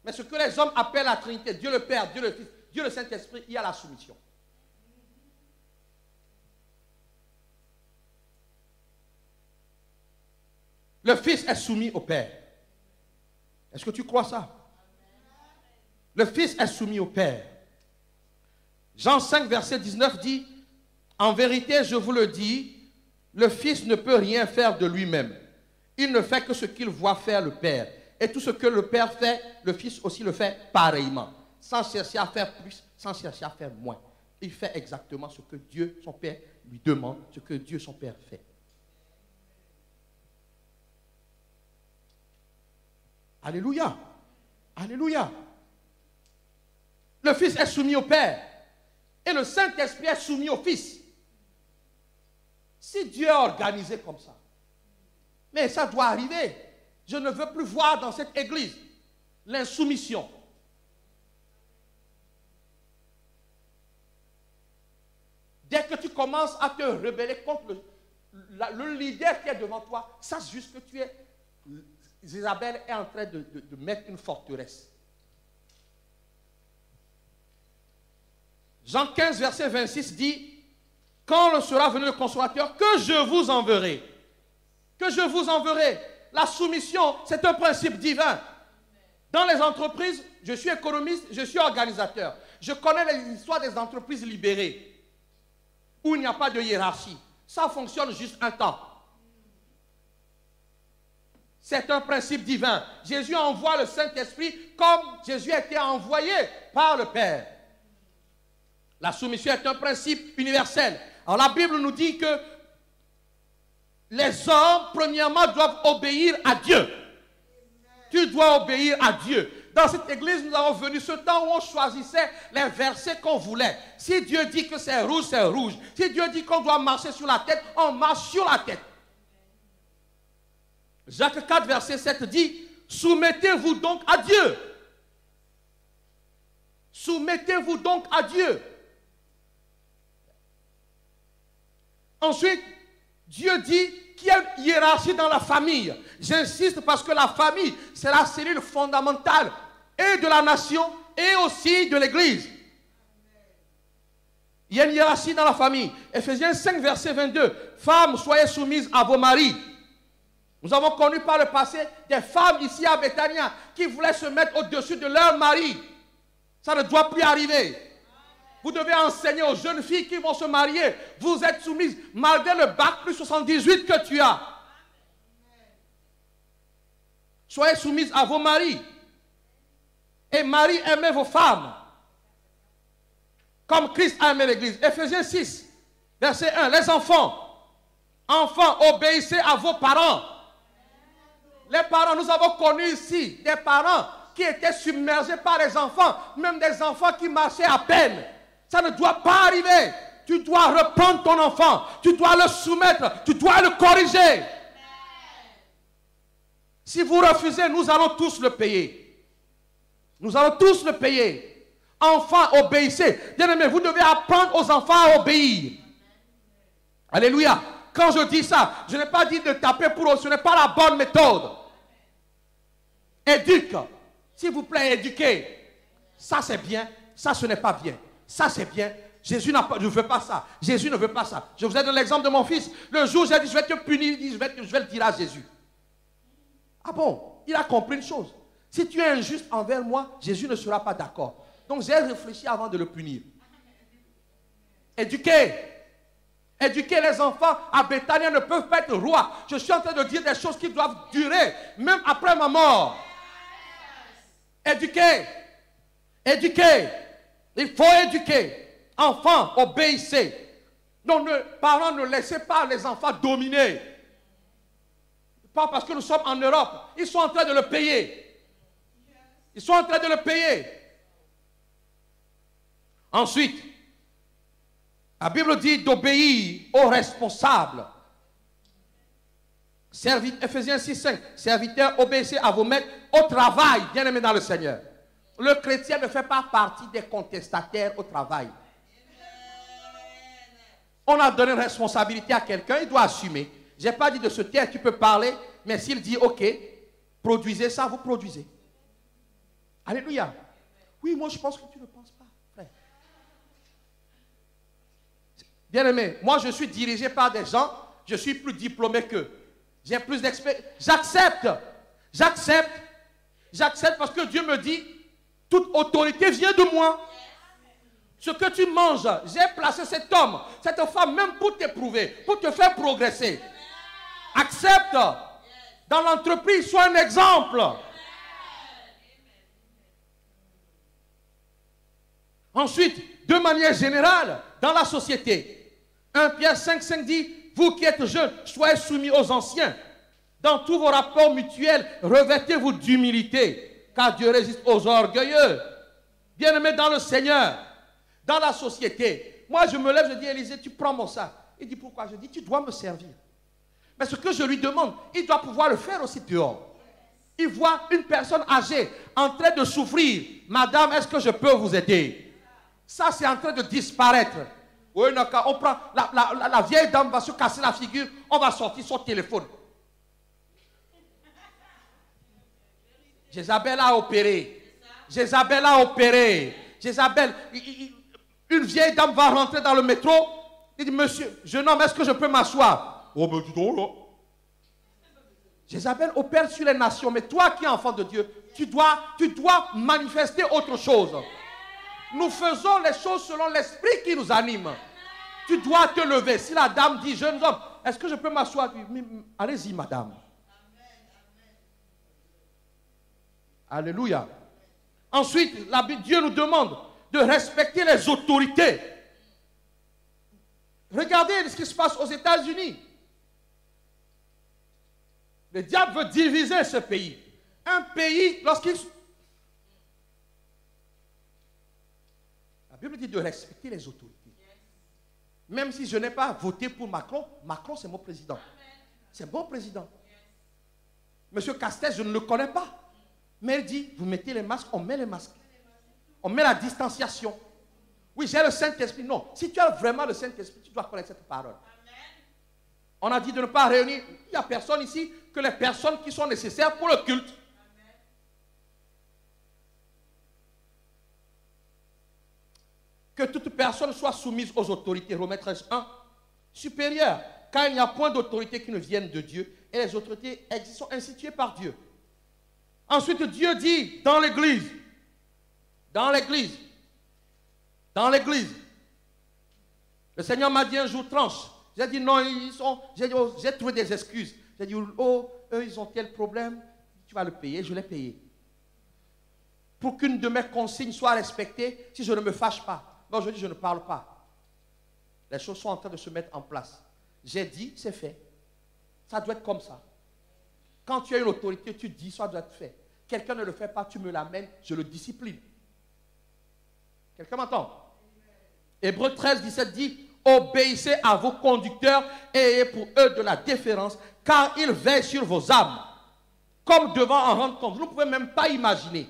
Mais ce que les hommes appellent la Trinité, Dieu le Père, Dieu le Fils, Dieu le Saint-Esprit, il y a la soumission. Le Fils est soumis au Père. Est-ce que tu crois ça? Le Fils est soumis au Père. Jean 5, verset 19 dit, « En vérité, je vous le dis, le Fils ne peut rien faire de lui-même. Il ne fait que ce qu'il voit faire le Père. Et tout ce que le Père fait, le Fils aussi le fait pareillement. Sans chercher à faire plus, sans chercher à faire moins. Il fait exactement ce que Dieu, son Père, lui demande, ce que Dieu, son Père, fait. Alléluia. Alléluia. Le Fils est soumis au Père. Et le Saint-Esprit est soumis au Fils. Si Dieu est organisé comme ça, mais ça doit arriver. Je ne veux plus voir dans cette église l'insoumission. Dès que tu commences à te rebeller contre le leader qui est devant toi, sache juste que tu es Isabelle est en train de mettre une forteresse. Jean 15, verset 26 dit, quand sera venu le consolateur, que je vous enverrai. Que je vous enverrai. La soumission, c'est un principe divin. Dans les entreprises, je suis économiste, je suis organisateur. Je connais les histoires des entreprises libérées, où il n'y a pas de hiérarchie. Ça fonctionne juste un temps. C'est un principe divin. Jésus envoie le Saint-Esprit comme Jésus a été envoyé par le Père. La soumission est un principe universel. Alors la Bible nous dit que les hommes, premièrement, doivent obéir à Dieu. Tu dois obéir à Dieu. Dans cette église, nous avons venu ce temps où on choisissait les versets qu'on voulait. Si Dieu dit que c'est rouge, c'est rouge. Si Dieu dit qu'on doit marcher sur la tête, on marche sur la tête. Jacques 4, verset 7 dit, soumettez-vous donc à Dieu. Soumettez-vous donc à Dieu. Ensuite, Dieu dit qu'il y a une hiérarchie dans la famille. J'insiste parce que la famille, c'est la cellule fondamentale et de la nation et aussi de l'église. Il y a une hiérarchie dans la famille. Ephésiens 5, verset 22. Femmes, soyez soumises à vos maris. Nous avons connu par le passé des femmes ici à Bethania qui voulaient se mettre au-dessus de leur mari. Ça ne doit plus arriver. Vous devez enseigner aux jeunes filles qui vont se marier. Vous êtes soumises malgré le bac plus 78 que tu as. Soyez soumises à vos maris. Et maris, aimez vos femmes. Comme Christ a aimé l'église. Ephésiens 6, verset 1. Les enfants. Enfants, obéissez à vos parents. Les parents, nous avons connu ici des parents qui étaient submergés par les enfants, même des enfants qui marchaient à peine. Ça ne doit pas arriver. Tu dois reprendre ton enfant, tu dois le soumettre, tu dois le corriger. Si vous refusez, nous allons tous le payer. Nous allons tous le payer. Enfants, obéissez. Bien-aimés, vous devez apprendre aux enfants à obéir. Alléluia. Quand je dis ça, je n'ai pas dit de taper pour eux. Ce n'est pas la bonne méthode. Éduque. S'il vous plaît, éduquez. Ça, c'est bien. Ça, ce n'est pas bien. Ça, c'est bien. Jésus n'a pas, je ne veux pas ça. Jésus ne veut pas ça. Je vous ai donné l'exemple de mon fils. Le jour où j'ai dit, je vais te punir, il dit, je vais le dire à Jésus. Ah bon? Il a compris une chose. Si tu es injuste envers moi, Jésus ne sera pas d'accord. Donc, j'ai réfléchi avant de le punir. Éduquez. Éduquer les enfants à Bethania ne peuvent pas être rois. Je suis en train de dire des choses qui doivent durer, même après ma mort. Éduquer. Éduquer. Il faut éduquer. Enfants, obéissez. Donc, parents, ne laissez pas les enfants dominer. Pas parce que nous sommes en Europe. Ils sont en train de le payer. Ils sont en train de le payer. Ensuite, la Bible dit d'obéir aux responsables. Ephésiens 6, 5. Serviteurs, obéissez à vos maîtres au travail, bien-aimés dans le Seigneur. Le chrétien ne fait pas partie des contestataires au travail. On a donné une responsabilité à quelqu'un, il doit assumer. Je n'ai pas dit de se taire, tu peux parler, mais s'il dit, ok, produisez ça, vous produisez. Alléluia. Oui, moi je pense que tu ne penses pas, frère. Bien-aimé, moi je suis dirigé par des gens, je suis plus diplômé qu'eux. J'ai plus d'expérience. J'accepte. J'accepte. J'accepte parce que Dieu me dit, toute autorité vient de moi. Ce que tu manges, j'ai placé cet homme, cette femme, même pour t'éprouver, pour te faire progresser. Accepte. Dans l'entreprise, sois un exemple. Ensuite, de manière générale, dans la société, 1 Pierre 5, 5 dit, vous qui êtes jeunes, soyez soumis aux anciens. Dans tous vos rapports mutuels, revêtez-vous d'humilité, car Dieu résiste aux orgueilleux. Bien-aimés dans le Seigneur, dans la société, moi je me lève, je dis, Élisée, tu prends mon sac. Il dit, pourquoi? Je dis, tu dois me servir. Mais ce que je lui demande, il doit pouvoir le faire aussi dehors. Il voit une personne âgée en train de souffrir. Madame, est-ce que je peux vous aider? Ça, c'est en train de disparaître. Oui, on prend, la vieille dame va se casser la figure, on va sortir son téléphone. Jézabel a opéré. Jézabel a opéré. Jézabel, une vieille dame va rentrer dans le métro. Il dit, monsieur, jeune homme, est-ce que je peux m'asseoir? Oh, ben dis donc là. Jézabel opère sur les nations, mais toi qui es enfant de Dieu, tu dois manifester autre chose. Nous faisons les choses selon l'esprit qui nous anime. Tu dois te lever. Si la dame dit, jeune homme, est-ce que je peux m'asseoir? Allez-y, madame. Alléluia. Ensuite, Dieu nous demande de respecter les autorités. Regardez ce qui se passe aux États-Unis. Le diable veut diviser ce pays. Un pays, lorsqu'il... La Bible dit de respecter les autorités. Même si je n'ai pas voté pour Macron, Macron c'est mon président. C'est mon président. Monsieur Castex, je ne le connais pas. Mais il dit, vous mettez les masques, on met les masques. On met la distanciation. Oui, j'ai le Saint-Esprit. Non, si tu as vraiment le Saint-Esprit, tu dois connaître cette parole. On a dit de ne pas réunir. Il n'y a personne ici que les personnes qui sont nécessaires pour le culte. Que toute personne soit soumise aux autorités. Romains 13:1. Supérieure. Car il n'y a point d'autorité qui ne vienne de Dieu. Et les autorités sont instituées par Dieu. Ensuite, Dieu dit dans l'église. Dans l'église. Dans l'église. Le Seigneur m'a dit un jour, tranche. J'ai dit non, j'ai trouvé des excuses. J'ai dit, oh, eux, ils ont tel problème. Tu vas le payer, je l'ai payé. Pour qu'une de mes consignes soit respectée, si je ne me fâche pas. Non, je dis, je ne parle pas. Les choses sont en train de se mettre en place. J'ai dit, c'est fait. Ça doit être comme ça. Quand tu as une autorité, tu dis, ça doit être fait. Quelqu'un ne le fait pas, tu me l'amènes, je le discipline. Quelqu'un m'entend? Hébreux 13:17 dit, obéissez à vos conducteurs et ayez pour eux de la déférence, car ils veillent sur vos âmes, comme devant en rendre compte. Vous ne pouvez même pas imaginer.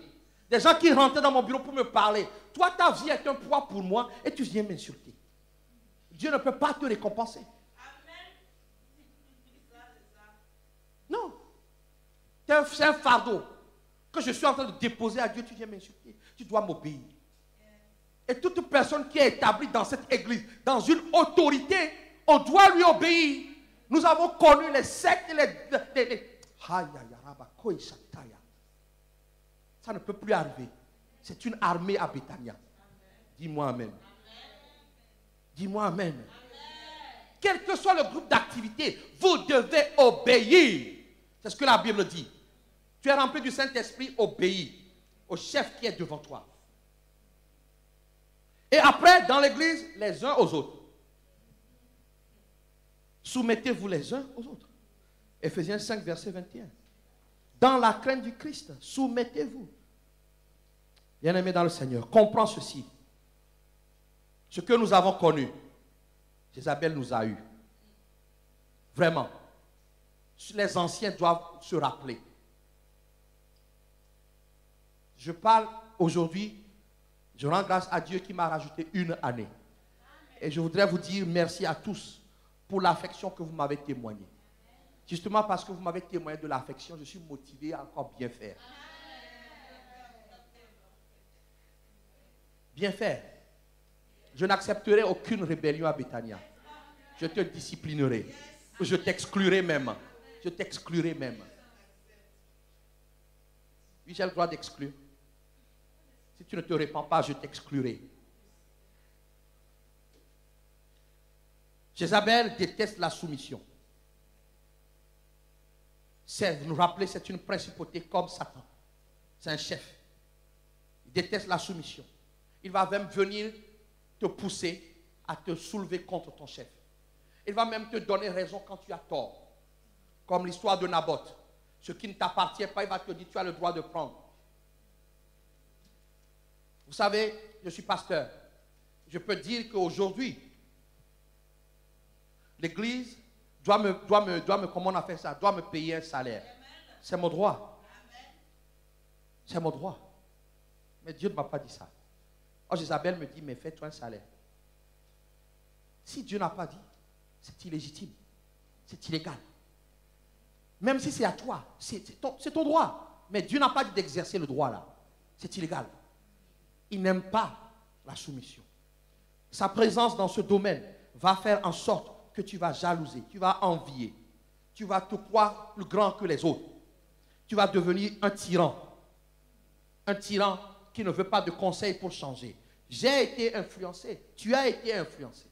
Des gens qui rentraient dans mon bureau pour me parler. Toi, ta vie est un poids pour moi et tu viens m'insulter. Dieu ne peut pas te récompenser. Non. C'est un fardeau que je suis en train de déposer à Dieu. Tu viens m'insulter. Tu dois m'obéir. Et toute personne qui est établie dans cette église, dans une autorité, on doit lui obéir. Nous avons connu les sectes et les... Ça ne peut plus arriver. C'est une armée à Béthania. Dis-moi amen. Dis-moi amen. Quel que soit le groupe d'activité, vous devez obéir. C'est ce que la Bible dit. Tu es rempli du Saint-Esprit, obéis au chef qui est devant toi. Et après, dans l'église, les uns aux autres. Soumettez-vous les uns aux autres. Éphésiens 5, verset 21. Dans la crainte du Christ, soumettez-vous. Bien-aimé dans le Seigneur, comprends ceci. Ce que nous avons connu, Jézabel nous a eu. Vraiment. Les anciens doivent se rappeler. Je parle aujourd'hui, je rends grâce à Dieu qui m'a rajouté une année. Et je voudrais vous dire merci à tous pour l'affection que vous m'avez témoignée. Justement parce que vous m'avez témoigné de l'affection, je suis motivé à encore bien faire. Bien faire. Je n'accepterai aucune rébellion à Béthania. Je te disciplinerai. Je t'exclurai même. Je t'exclurai même. Oui, j'ai le droit d'exclure. Si tu ne te répands pas, je t'exclurai. Jézabel déteste la soumission. C'est, vous nous rappelez, c'est une principauté comme Satan. C'est un chef. Il déteste la soumission. Il va même venir te pousser à te soulever contre ton chef. Il va même te donner raison quand tu as tort. Comme l'histoire de Naboth. Ce qui ne t'appartient pas, il va te dire, tu as le droit de prendre. Vous savez, je suis pasteur. Je peux dire qu'aujourd'hui, l'Église doit me, comment on a fait ça, doit me payer un salaire. C'est mon droit. C'est mon droit. Mais Dieu ne m'a pas dit ça. Or, Jézabel me dit, mais fais-toi un salaire. Si Dieu n'a pas dit, c'est illégitime. C'est illégal. Même si c'est à toi, c'est ton droit. mais Dieu n'a pas dit d'exercer le droit là. C'est illégal. Il n'aime pas la soumission. Sa présence dans ce domaine va faire en sorte que tu vas jalouser, tu vas envier, tu vas te croire plus grand que les autres. Tu vas devenir un tyran qui ne veut pas de conseils pour changer. J'ai été influencé, tu as été influencé.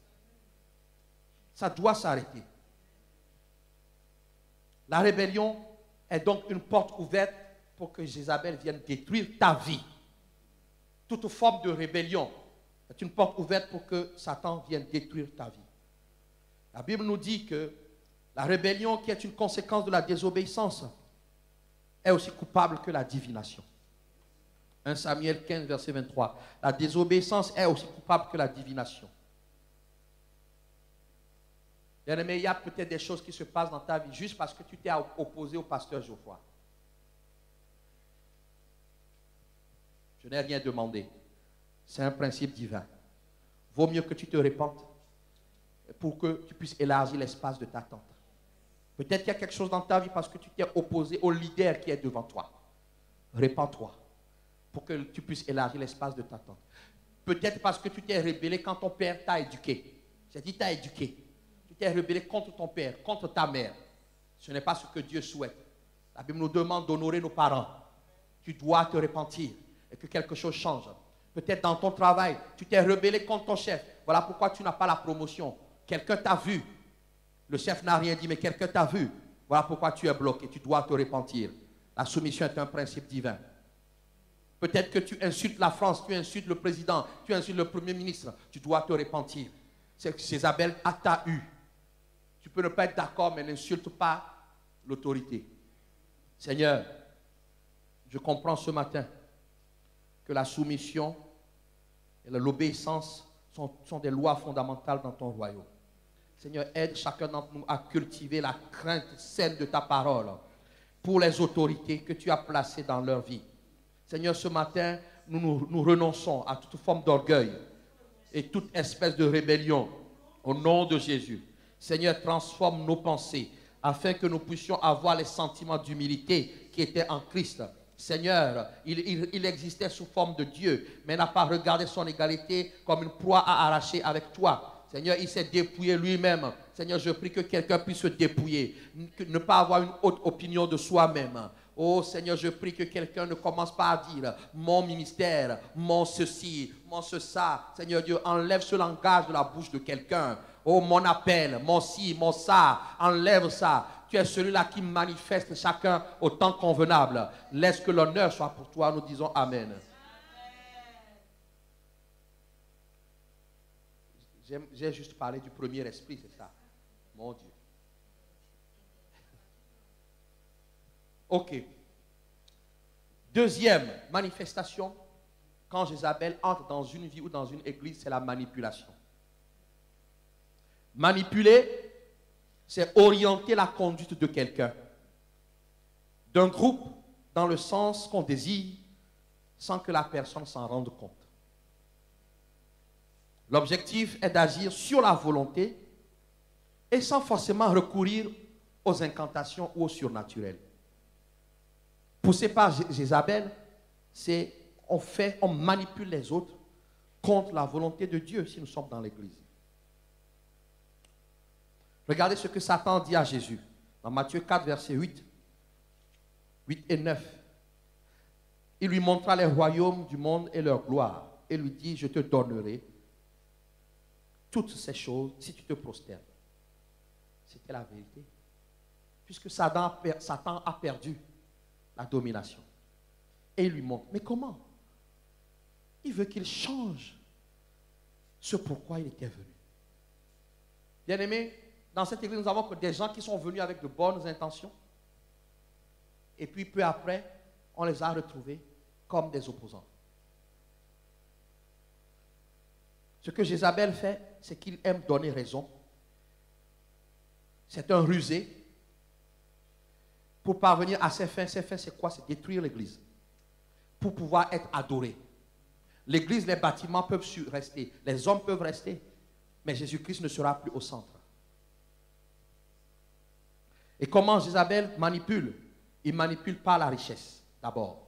Ça doit s'arrêter. La rébellion est donc une porte ouverte pour que Jézabel vienne détruire ta vie. Toute forme de rébellion est une porte ouverte pour que Satan vienne détruire ta vie. La Bible nous dit que la rébellion, qui est une conséquence de la désobéissance, est aussi coupable que la divination. 1 Samuel 15, verset 23. La désobéissance est aussi coupable que la divination. Bien-aimé, il y a peut-être des choses qui se passent dans ta vie juste parce que tu t'es opposé au pasteur Geoffroy. Je n'ai rien demandé. C'est un principe divin. Vaut mieux que tu te répandes pour que tu puisses élargir l'espace de ta tente. Peut-être qu'il y a quelque chose dans ta vie parce que tu t'es opposé au leader qui est devant toi. Répands-toi pour que tu puisses élargir l'espace de ta tente. Peut-être parce que tu t'es rébellé quand ton père t'a éduqué. J'ai dit t'a éduqué. Tu t'es rébellé contre ton père, contre ta mère. Ce n'est pas ce que Dieu souhaite. La Bible nous demande d'honorer nos parents. Tu dois te repentir et que quelque chose change. Peut-être dans ton travail, tu t'es rebellé contre ton chef. Voilà pourquoi tu n'as pas la promotion. Quelqu'un t'a vu. Le chef n'a rien dit, mais quelqu'un t'a vu. Voilà pourquoi tu es bloqué. Tu dois te repentir. La soumission est un principe divin. Peut-être que tu insultes la France, tu insultes le président, tu insultes le premier ministre. Tu dois te repentir. C'est que Jézabel t'a eu. Tu peux ne pas être d'accord, mais n'insulte pas l'autorité. Seigneur, je comprends ce matin que la soumission et l'obéissance sont des lois fondamentales dans ton royaume. Seigneur, aide chacun d'entre nous à cultiver la crainte saine de ta parole pour les autorités que tu as placées dans leur vie. Seigneur, ce matin, nous renonçons à toute forme d'orgueil et toute espèce de rébellion au nom de Jésus. Seigneur, transforme nos pensées afin que nous puissions avoir les sentiments d'humilité qui étaient en Christ. Seigneur, il existait sous forme de Dieu, mais n'a pas regardé son égalité comme une proie à arracher avec toi. Seigneur, il s'est dépouillé lui-même. Seigneur, je prie que quelqu'un puisse se dépouiller, ne pas avoir une haute opinion de soi-même. Oh Seigneur, je prie que quelqu'un ne commence pas à dire mon ministère, mon ceci, mon ce ça. Seigneur Dieu, enlève ce langage de la bouche de quelqu'un. Oh mon appel, mon ci, mon ça, enlève ça. Tu es celui-là qui manifeste chacun au temps convenable. Laisse que l'honneur soit pour toi. Nous disons Amen. J'ai juste parlé du premier esprit, c'est ça. Mon Dieu. Ok. Deuxième manifestation, quand Jézabel entre dans une vie ou dans une église, c'est la manipulation. Manipuler, c'est orienter la conduite de quelqu'un, d'un groupe, dans le sens qu'on désire, sans que la personne s'en rende compte. L'objectif est d'agir sur la volonté et sans forcément recourir aux incantations ou au surnaturel. Poussé par Jézabel, c'est on manipule les autres contre la volonté de Dieu si nous sommes dans l'église. Regardez ce que Satan dit à Jésus dans Matthieu 4, verset 8 et 9. Il lui montra les royaumes du monde et leur gloire et lui dit, je te donnerai toutes ces choses si tu te prosternes. C'était la vérité. Puisque Satan a perdu la domination. Et il lui montre. Mais comment? Il veut qu'il change ce pourquoi il était venu. Bien-aimés, dans cette église, nous avons que des gens qui sont venus avec de bonnes intentions. Et puis, peu après, on les a retrouvés comme des opposants. Ce que Jézabel fait, c'est qu'il aime donner raison. C'est un rusé. Pour parvenir à ses fins, c'est quoi? C'est détruire l'église. Pour pouvoir être adoré. L'église, les bâtiments peuvent rester. Les hommes peuvent rester. Mais Jésus-Christ ne sera plus au centre. Et comment Jézabel manipule? Il manipule par la richesse. d'abord.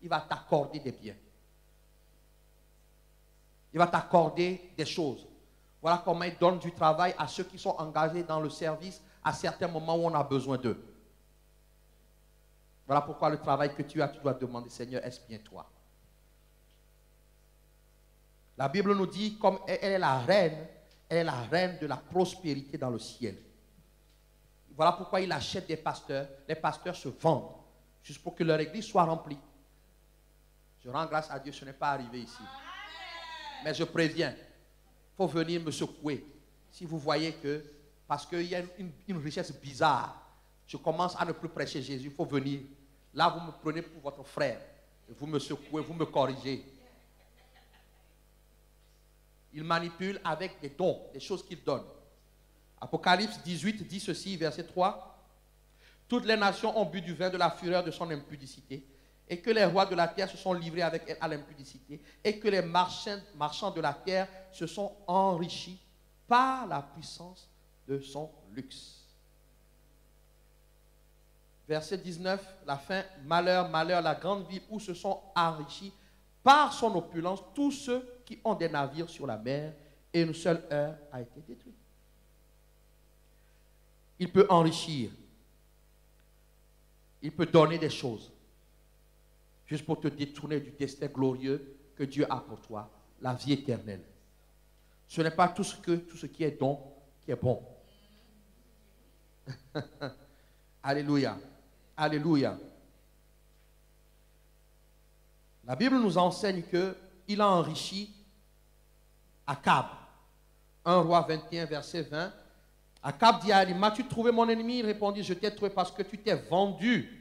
Il va t'accorder des biens. Il va t'accorder des choses. Voilà comment il donne du travail à ceux qui sont engagés dans le service à certains moments où on a besoin d'eux. Voilà pourquoi le travail que tu as, tu dois demander, Seigneur, est-ce bien toi? La Bible nous dit, comme elle est la reine de la prospérité dans le ciel. Voilà pourquoi il achète des pasteurs. Les pasteurs se vendent, juste pour que leur église soit remplie. Je rends grâce à Dieu, ce n'est pas arrivé ici. Mais je préviens, il faut venir me secouer. Si vous voyez que, parce qu'il y a une richesse bizarre, je commence à ne plus prêcher Jésus, il faut venir. Là, vous me prenez pour votre frère. Vous me secouez, vous me corrigez. Il manipule avec des dons, des choses qu'il donne. Apocalypse 18 dit ceci, verset 3. Toutes les nations ont bu du vin de la fureur de son impudicité, et que les rois de la terre se sont livrés avec elle à l'impudicité, et que les marchands de la terre se sont enrichis par la puissance de son luxe. Verset 19, la fin, malheur, malheur, la grande ville où se sont enrichis par son opulence tous ceux qui ont des navires sur la mer, et une seule heure a été détruite. Il peut enrichir. Il peut donner des choses. Juste pour te détourner du destin glorieux que Dieu a pour toi, la vie éternelle. Ce n'est pas tout ce qui est don qui est bon. Alléluia. Alléluia. La Bible nous enseigne qu'il a enrichi Akab. 1 Roi 21, verset 20. Akab dit à Ali, m'as-tu trouvé mon ennemi? Il répondit, je t'ai trouvé parce que tu t'es vendu.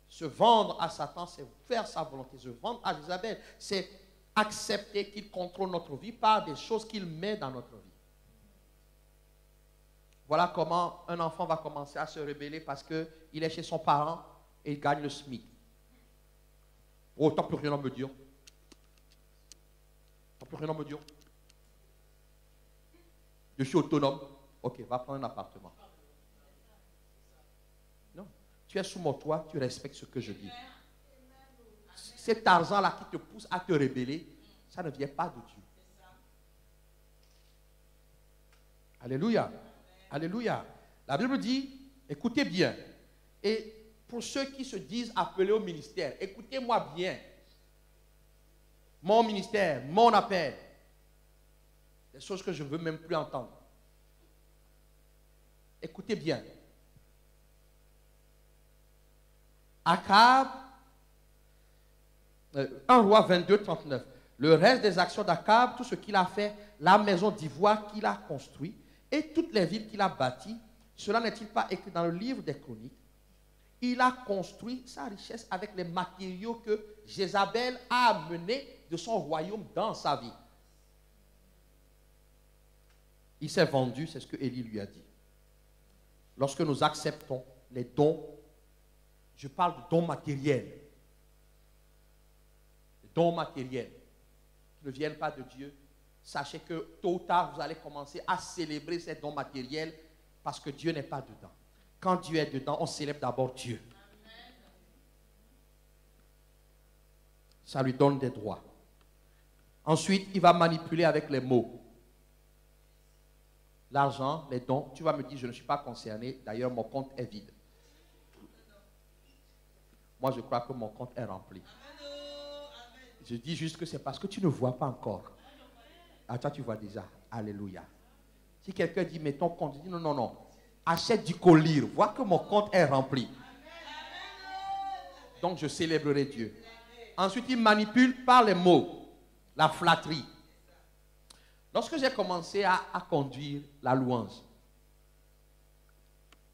Se vendre à Satan, c'est faire sa volonté. Se vendre à Jézabel, c'est accepter qu'il contrôle notre vie par des choses qu'il met dans notre vie. Voilà comment un enfant va commencer à se rebeller parce qu'il est chez son parent et il gagne le SMIC. Oh, t'as plus rien à me dire. T'as plus rien à me dire. Je suis autonome. Ok, va prendre un appartement. Non. Tu es sous mon toit, tu respectes ce que je dis. Cet argent-là qui te pousse à te rebeller, ça ne vient pas de Dieu. Alléluia. Alléluia. La Bible dit, écoutez bien. Et pour ceux qui se disent appelés au ministère, écoutez-moi bien. Mon ministère, mon appel. Des choses que je ne veux même plus entendre. Écoutez bien. Akab, 1 Roi 22, 39. Le reste des actions d'Akab, tout ce qu'il a fait, la maison d'ivoire qu'il a construite et toutes les villes qu'il a bâties, cela n'est-il pas écrit dans le livre des Chroniques? Il a construit sa richesse avec les matériaux que Jézabel a amenés de son royaume dans sa vie. Il s'est vendu, c'est ce que Élie lui a dit. Lorsque nous acceptons les dons, je parle de dons matériels. Les dons matériels qui ne viennent pas de Dieu. Sachez que tôt ou tard, vous allez commencer à célébrer ces dons matériels parce que Dieu n'est pas dedans. Quand Dieu est dedans, on célèbre d'abord Dieu. Ça lui donne des droits. Ensuite, il va manipuler avec les mots. L'argent, les dons, tu vas me dire, je ne suis pas concerné. D'ailleurs, mon compte est vide. Moi, je crois que mon compte est rempli. Je dis juste que c'est parce que tu ne vois pas encore. Ah, toi, tu vois déjà. Alléluia. Si quelqu'un dit, mais ton compte, je dis, non, non, non. Achète du collier. Vois que mon compte est rempli. Donc, je célébrerai Dieu. Ensuite, il manipule par les mots. La flatterie. Lorsque j'ai commencé à conduire la louange,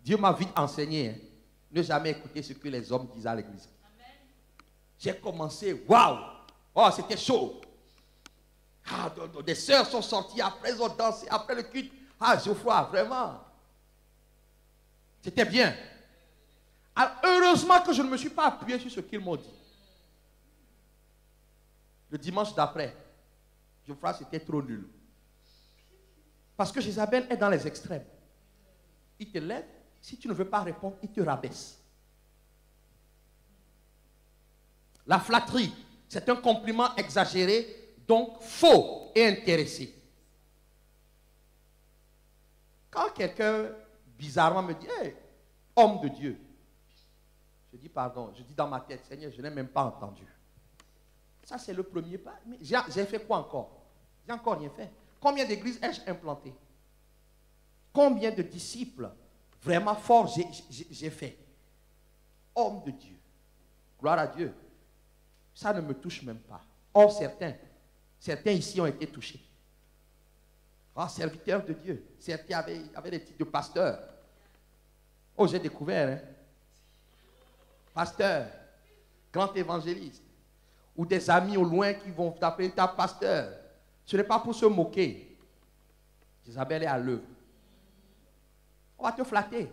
Dieu m'a vite enseigné, hein, ne jamais écouter ce que les hommes disent à l'église. J'ai commencé, waouh, oh c'était chaud. Ah, des sœurs sont sorties, après ils ont dansé, après le culte. Ah, Geoffroy, vraiment. C'était bien. Alors, heureusement que je ne me suis pas appuyé sur ce qu'ils m'ont dit. Le dimanche d'après, Geoffroy, c'était trop nul. Parce que Jézabel est dans les extrêmes. Il te lève, si tu ne veux pas répondre, il te rabaisse. La flatterie, c'est un compliment exagéré, donc faux et intéressé. Quand quelqu'un bizarrement me dit hey, « homme de Dieu », je dis pardon, je dis dans ma tête, Seigneur, je n'ai même pas entendu. Ça, c'est le premier pas. Mais j'ai fait quoi encore? J'ai encore rien fait. Combien d'églises ai-je implanté? Combien de disciples vraiment forts j'ai fait? Homme de Dieu. Gloire à Dieu. Ça ne me touche même pas. Or, certains ici ont été touchés. Oh, serviteurs de Dieu. Certains avaient des titres de pasteur. Oh, j'ai découvert, hein. Pasteur, grand évangéliste. Ou des amis au loin qui vont t'appeler ta pasteur. Ce n'est pas pour se moquer. Isabelle est à l'œuvre. On va te flatter.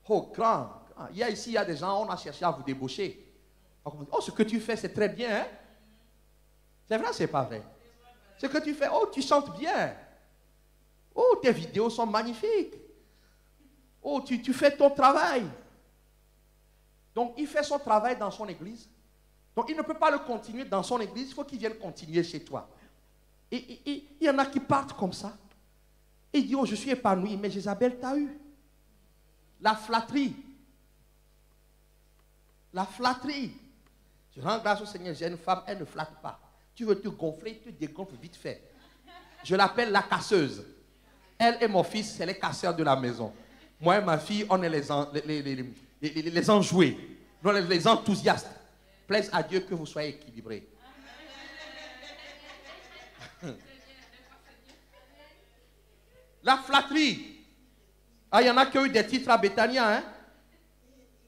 Oh, grand. Ici, il y a des gens, on a cherché à vous débaucher. Oh, ce que tu fais, c'est très bien. Hein? C'est vrai, c'est pas vrai. Ce que tu fais, oh, tu chantes bien. Oh, tes vidéos sont magnifiques. Oh, tu fais ton travail. Donc, il fait son travail dans son église. Donc, il ne peut pas le continuer dans son église. Il faut qu'il vienne continuer chez toi. Et il y en a qui partent comme ça. Et il dit, oh, je suis épanoui. Mais Jézabel t'a eu. La flatterie. La flatterie. Je rends grâce au Seigneur, j'ai une femme, elle ne flatte pas. Tu veux te gonfler, tu te dégonfles vite fait. Je l'appelle la casseuse. Elle et mon fils, c'est les casseurs de la maison. Moi et ma fille, on est les enjoués. Nous, les enthousiastes. Plaise à Dieu que vous soyez équilibrés. La flatterie. Ah, il y en a qui ont eu des titres à Bethania, hein?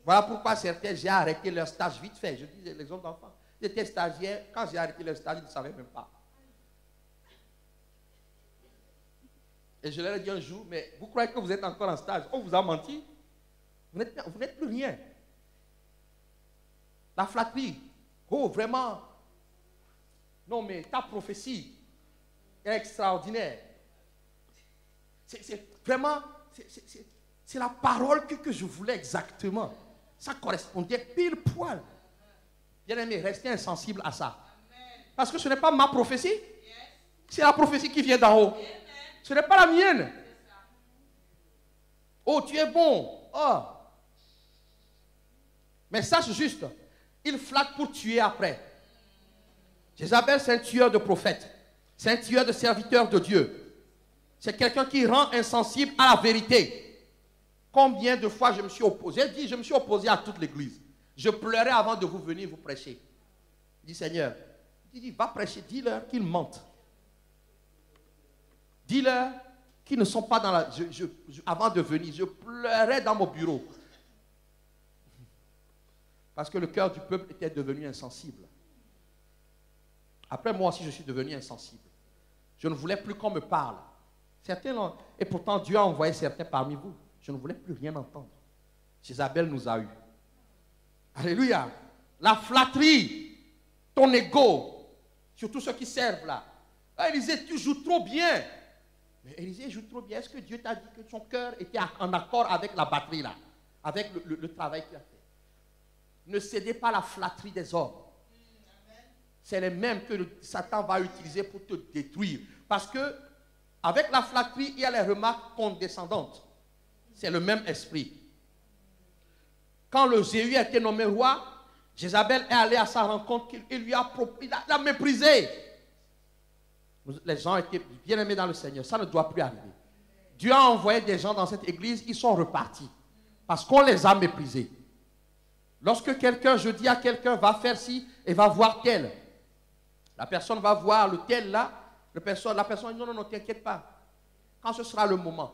Voilà pourquoi certains, j'ai arrêté leur stage vite fait. Je disais, les autres enfants, j'étais stagiaire. Quand j'ai arrêté leur stage, ils ne savaient même pas. Et je leur ai dit un jour, mais vous croyez que vous êtes encore en stage? On vous a menti. Vous n'êtes plus rien. La flatterie. Oh, vraiment. Non, mais ta prophétie est extraordinaire. C'est vraiment, c'est la parole que je voulais exactement. Ça correspondait pile poil. Bien-aimé, restez insensible à ça. Parce que ce n'est pas ma prophétie. C'est la prophétie qui vient d'en haut. Ce n'est pas la mienne. Oh, tu es bon. Oh. Mais sache juste, il flatte pour tuer après. Jézabel, c'est un tueur de prophètes. C'est un tueur de serviteurs de Dieu. C'est quelqu'un qui rend insensible à la vérité. Combien de fois je me suis opposé? J'ai dit, je me suis opposé à toute l'église. Je pleurais avant de vous venir vous prêcher. Je dis, Seigneur, va prêcher, dis-leur qu'ils mentent. Dis-leur qu'ils ne sont pas dans la... avant de venir, je pleurais dans mon bureau. Parce que le cœur du peuple était devenu insensible. Après, moi aussi, je suis devenu insensible. Je ne voulais plus qu'on me parle. Certains, et pourtant, Dieu a envoyé certains parmi vous. Je ne voulais plus rien entendre. Jézabel nous a eus. Alléluia. La flatterie, ton ego, surtout ceux qui servent là. Ah, Élisée, tu joues trop bien. Mais Élisée joue trop bien. Est-ce que Dieu t'a dit que son cœur était en accord avec la batterie là, avec le travail qu'il a fait? Ne cédez pas à la flatterie des hommes. C'est les mêmes que Satan va utiliser pour te détruire. Parce que avec la flatterie, il y a les remarques condescendantes. C'est le même esprit. Quand le Jéhu a été nommé roi, Jézabel est allée à sa rencontre, il l'a méprisé. Les gens étaient bien aimés dans le Seigneur. Ça ne doit plus arriver. Dieu a envoyé des gens dans cette église, ils sont repartis. Parce qu'on les a méprisés. Lorsque quelqu'un, je dis à quelqu'un, va faire ci et va voir tel. La personne va voir le tel là. La personne dit non, t'inquiète pas. Quand ce sera le moment.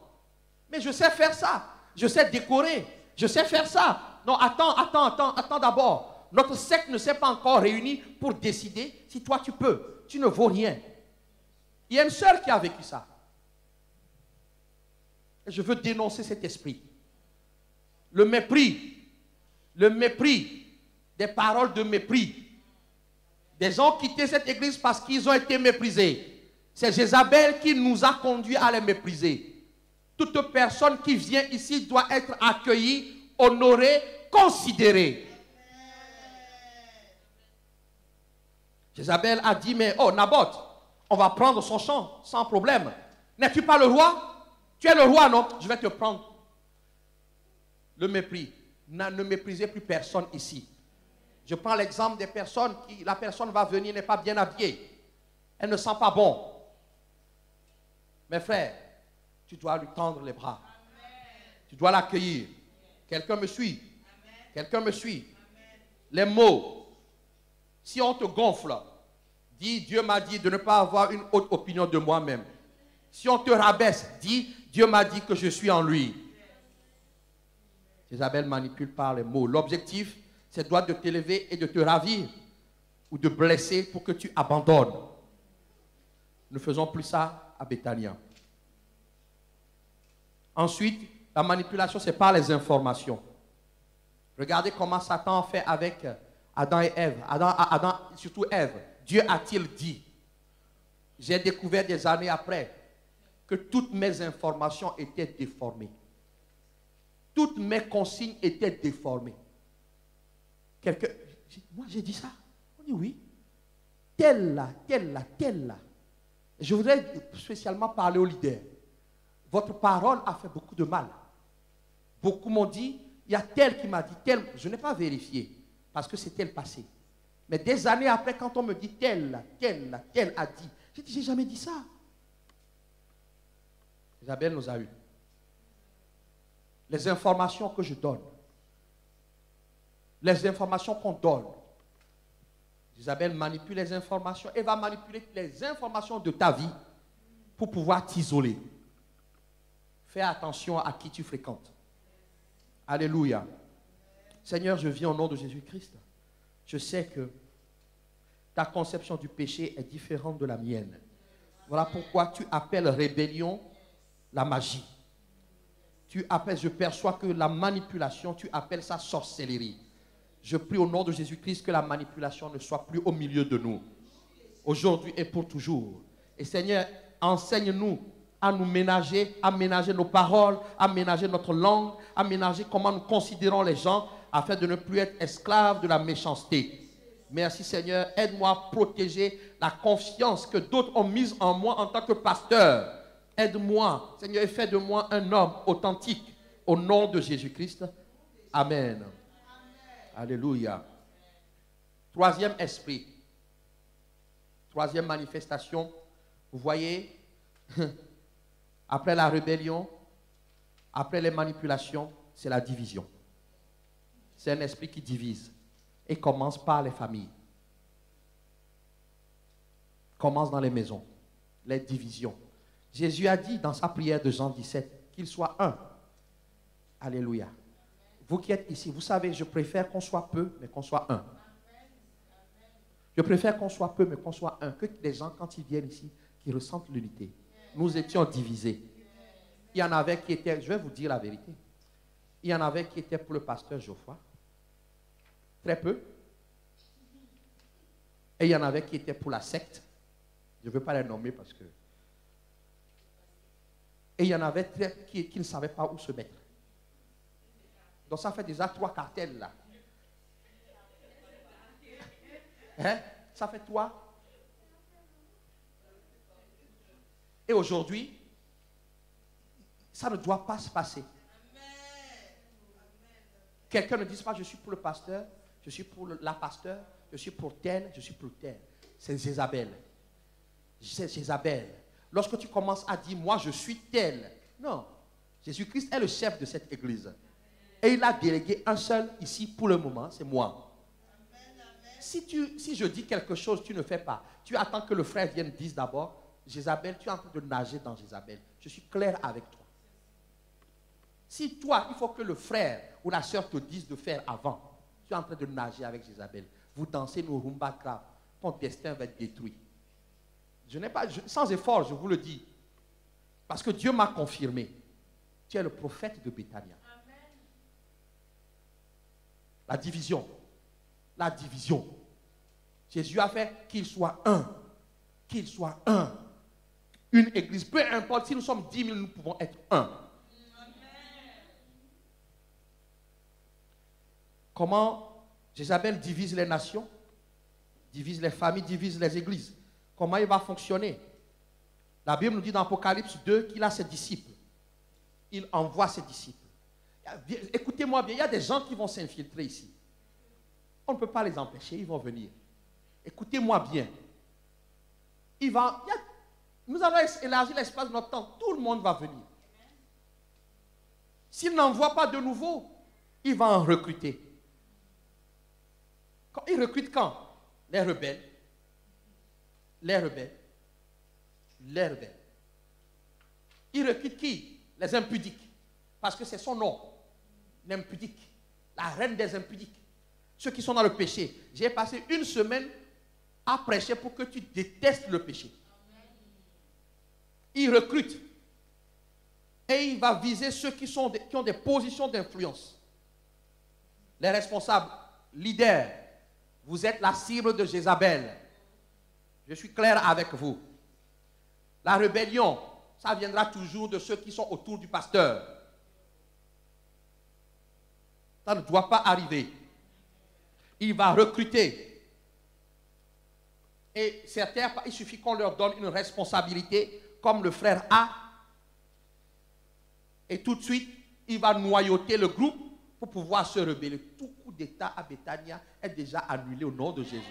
Mais je sais faire ça. Je sais décorer. Je sais faire ça. Non, attends d'abord. Notre secte ne s'est pas encore réunie pour décider si toi tu peux. Tu ne vaux rien. Il y a une sœur qui a vécu ça. Et je veux dénoncer cet esprit. Le mépris, des paroles de mépris. Des gens ont quitté cette église parce qu'ils ont été méprisés. C'est Jézabel qui nous a conduits à les mépriser. Toute personne qui vient ici doit être accueillie, honorée, considérée. Jézabel a dit, mais oh Naboth, on va prendre son champ sans problème. N'es-tu pas le roi? Tu es le roi, non? Je vais te prendre. Le mépris. Ne méprisez plus personne ici. Je prends l'exemple des personnes qui, la personne va venir, n'est pas bien habillée. Elle ne sent pas bon. Mes frères, tu dois lui tendre les bras. Tu dois l'accueillir. Quelqu'un me suit. Quelqu'un me suit. Les mots. Si on te gonfle, dis Dieu m'a dit de ne pas avoir une haute opinion de moi-même. Si on te rabaisse, dis Dieu m'a dit que je suis en lui. Jézabel manipule par les mots. L'objectif, c'est de t'élever et de te ravir ou de blesser pour que tu abandonnes. Ne faisons plus ça à Béthania. Ensuite, la manipulation, c'est par les informations. Regardez comment Satan fait avec Adam et Ève. Adam, surtout Ève. Dieu a-t-il dit? J'ai découvert des années après que toutes mes informations étaient déformées. Toutes mes consignes étaient déformées. Moi j'ai dit ça. On dit oui. Telle là, telle là, telle là. Je voudrais spécialement parler aux leaders. Votre parole a fait beaucoup de mal. Beaucoup m'ont dit, il y a tel qui m'a dit tel. Je n'ai pas vérifié parce que c'était le passé. Mais des années après, quand on me dit tel là, tel là, tel a dit, j'ai dit, j'ai jamais dit ça. Isabelle nous a eu. Les informations que je donne, les informations qu'on donne, Isabelle manipule les informations et va manipuler les informations de ta vie pour pouvoir t'isoler. Fais attention à qui tu fréquentes. Alléluia. Seigneur, je vis au nom de Jésus-Christ. Je sais que ta conception du péché est différente de la mienne. Voilà pourquoi tu appelles rébellion la magie. Je perçois que la manipulation, tu appelles ça sorcellerie. Je prie au nom de Jésus-Christ que la manipulation ne soit plus au milieu de nous. Aujourd'hui et pour toujours. Et Seigneur, enseigne-nous à nous ménager, à ménager nos paroles, à ménager notre langue, à ménager comment nous considérons les gens, afin de ne plus être esclaves de la méchanceté. Merci Seigneur, aide-moi à protéger la confiance que d'autres ont mise en moi en tant que pasteur. Aide-moi, Seigneur, et fais de moi un homme authentique. Au nom de Jésus-Christ. Amen. Alléluia. Troisième esprit. Troisième manifestation. Vous voyez, après la rébellion, après les manipulations, c'est la division. C'est un esprit qui divise. Et commence par les familles. Commence dans les maisons. Les divisions. Jésus a dit dans sa prière de Jean 17 qu'il soit un. Alléluia. Vous qui êtes ici, vous savez, je préfère qu'on soit peu, mais qu'on soit un. Je préfère qu'on soit peu, mais qu'on soit un. Que les gens, quand ils viennent ici, qui ressentent l'unité. Nous étions divisés. Il y en avait qui étaient, je vais vous dire la vérité, il y en avait qui étaient pour le pasteur Geoffroy. Très peu. Et il y en avait qui étaient pour la secte. Je ne veux pas les nommer parce que... Et il y en avait qui ne savaient pas où se mettre. Donc ça fait déjà 3 cartels là. Hein? Ça fait 3. Et aujourd'hui, ça ne doit pas se passer. Quelqu'un ne dise pas je suis pour le pasteur, je suis pour la pasteur, je suis pour tel, je suis pour tel. C'est Jézabel. C'est Jézabel. Lorsque tu commences à dire moi je suis tel. Non. Jésus-Christ est le chef de cette église. Et il a délégué un seul ici pour le moment, c'est moi. Si je dis quelque chose, tu ne fais pas. Tu attends que le frère vienne dire d'abord, Jézabel, tu es en train de nager dans Jézabel. Je suis clair avec toi. Si toi, il faut que le frère ou la soeur te dise de faire avant, tu es en train de nager avec Jézabel. Vous dansez nos rumba grave, ton destin va être détruit. Sans effort, je vous le dis. Parce que Dieu m'a confirmé. Tu es le prophète de Béthania. La division. La division. Jésus a fait qu'il soit un. Qu'il soit un. Une église. Peu importe, si nous sommes 10 000, nous pouvons être un. Comment Jézabel divise les nations? divise les familles, divise les églises. Comment il va fonctionner? La Bible nous dit dans Apocalypse 2 qu'il a ses disciples. Il envoie ses disciples. Écoutez-moi bien, il y a des gens qui vont s'infiltrer ici. On ne peut pas les empêcher, ils vont venir. Écoutez-moi bien. Nous allons élargir l'espace de notre temps. Tout le monde va venir. S'il n'envoie pas de nouveau, il va en recruter. Il recrute quand? Les rebelles. Les rebelles. Les rebelles. Il recrute qui? Les impudiques. Parce que c'est son nom. L'impudique. La reine des impudiques. Ceux qui sont dans le péché. J'ai passé une semaine à prêcher pour que tu détestes le péché. Il recrute. Et il va viser ceux qui ont des positions d'influence. Les responsables, leaders. Vous êtes la cible de Jézabel. Je suis clair avec vous. La rébellion, ça viendra toujours de ceux qui sont autour du pasteur. Ça ne doit pas arriver. Il va recruter. Et certains, il suffit qu'on leur donne une responsabilité, comme le frère A. Et tout de suite, il va noyauter le groupe pour pouvoir se rebeller. Tout coup d'État à Bethania est déjà annulé au nom de Jésus.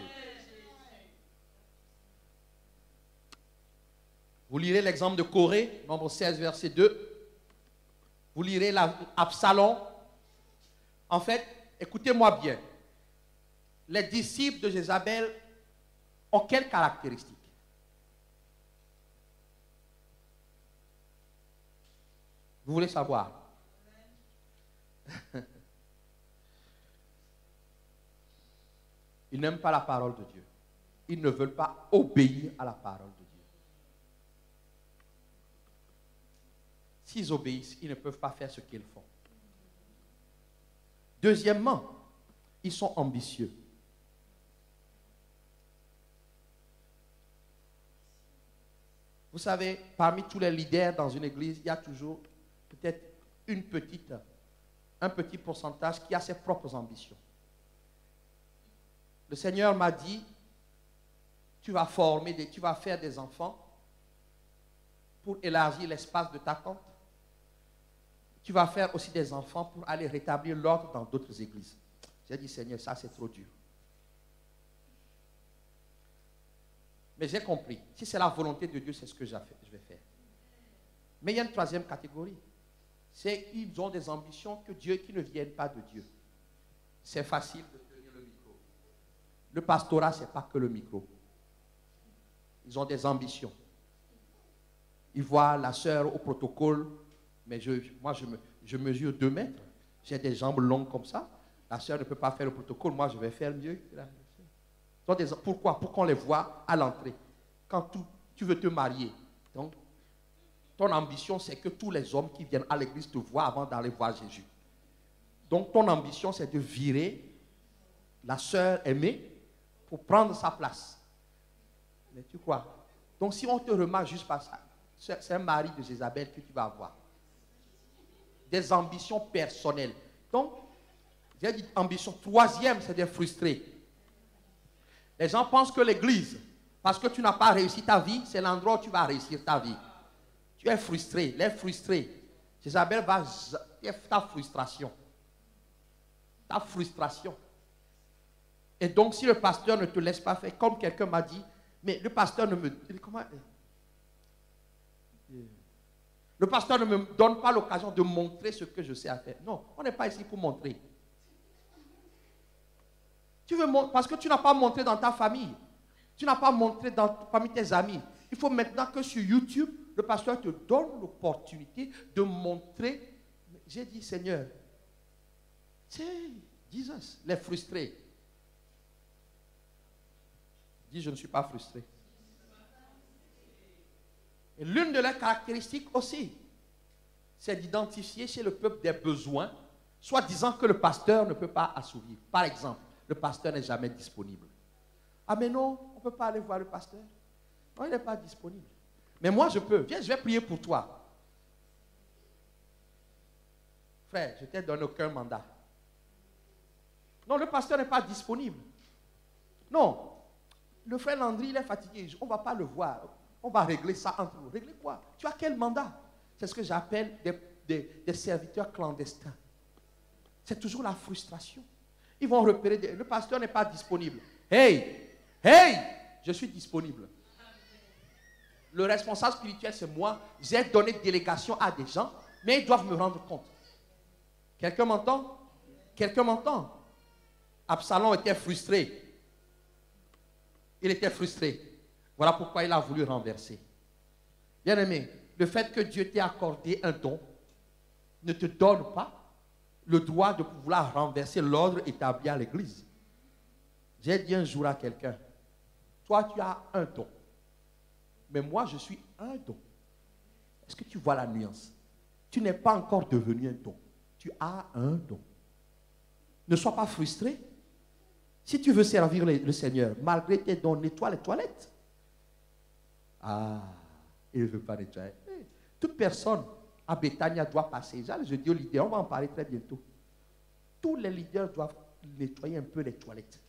Vous lirez l'exemple de Corée, nombre 16, verset 2. Vous lirez Absalom. En fait, écoutez-moi bien. Les disciples de Jézabel ont quelles caractéristiques? Vous voulez savoir? Ils n'aiment pas la parole de Dieu. Ils ne veulent pas obéir à la parole de Dieu. S'ils obéissent, ils ne peuvent pas faire ce qu'ils font. Deuxièmement, ils sont ambitieux. Vous savez, parmi tous les leaders dans une église, il y a toujours peut-être un petit pourcentage qui a ses propres ambitions. Le Seigneur m'a dit, tu vas faire des enfants pour élargir l'espace de ta tente. Tu vas faire aussi des enfants pour aller rétablir l'ordre dans d'autres églises. J'ai dit, Seigneur, ça c'est trop dur. Mais j'ai compris. Si c'est la volonté de Dieu, c'est ce que je vais faire. Mais il y a une troisième catégorie. C'est qu'ils ont des ambitions qui ne viennent pas de Dieu. C'est facile de tenir le micro. Le pastorat, ce n'est pas que le micro. Ils ont des ambitions. Ils voient la sœur au protocole, mais moi, je mesure 2 mètres. J'ai des jambes longues comme ça. La sœur ne peut pas faire le protocole. Moi, je vais faire mieux. Pourquoi? Pour qu'on les voit à l'entrée. Quand tu veux te marier. Donc, ton ambition, c'est que tous les hommes qui viennent à l'église te voient avant d'aller voir Jésus. Donc, ton ambition, c'est de virer la sœur aimée pour prendre sa place. Mais tu crois? Donc, si on te remarque juste par ça, c'est un mari de Jézabel que tu vas avoir. Des ambitions personnelles. Donc, j'ai dit ambition. Troisième, c'est d'être frustré. Les gens pensent que l'église, parce que tu n'as pas réussi ta vie, c'est l'endroit où tu vas réussir ta vie. Tu es frustré, les frustrés. Jézabel va ta frustration. Ta frustration. Et donc, si le pasteur ne te laisse pas faire, comme quelqu'un m'a dit, mais le pasteur ne me... Le pasteur ne me donne pas l'occasion de montrer ce que je sais à faire. Non, on n'est pas ici pour montrer. Tu veux montrer parce que tu n'as pas montré dans ta famille. Tu n'as pas montré parmi tes amis. Il faut maintenant que sur YouTube, le pasteur te donne l'opportunité de montrer. J'ai dit, Seigneur, c'est Jesus, les frustrés. Dis, je ne suis pas frustré. Et l'une de leurs caractéristiques aussi, c'est d'identifier chez le peuple des besoins, soit disant que le pasteur ne peut pas assouvir. Par exemple, le pasteur n'est jamais disponible. Ah mais non, on ne peut pas aller voir le pasteur. Non, il n'est pas disponible. Mais moi, je peux. Viens, je vais prier pour toi. Frère, je ne t'ai donné aucun mandat. Non, le pasteur n'est pas disponible. Non. le frère Landry, il est fatigué. On ne va pas le voir. On va régler ça entre nous. Régler quoi? Tu as quel mandat? C'est ce que j'appelle des serviteurs clandestins. C'est toujours la frustration. Ils vont repérer, le pasteur n'est pas disponible. Hey, je suis disponible. Le responsable spirituel, c'est moi. J'ai donné délégation à des gens, mais ils doivent me rendre compte. Quelqu'un m'entend? Quelqu'un m'entend? Absalom était frustré. Il était frustré. Voilà pourquoi il a voulu renverser. Bien-aimé, le fait que Dieu t'ait accordé un don ne te donne pas le droit de pouvoir renverser l'ordre établi à l'église. J'ai dit un jour à quelqu'un, toi tu as un don, mais moi je suis un don. Est-ce que tu vois la nuance? Tu n'es pas encore devenu un don. Tu as un don. Ne sois pas frustré. Si tu veux servir le Seigneur, malgré tes dons, nettoie les toilettes. Ah, il ne veut pas nettoyer. Toute personne à Bethania doit passer. Je dis aux leaders, on va en parler très bientôt. Tous les leaders doivent nettoyer un peu les toilettes.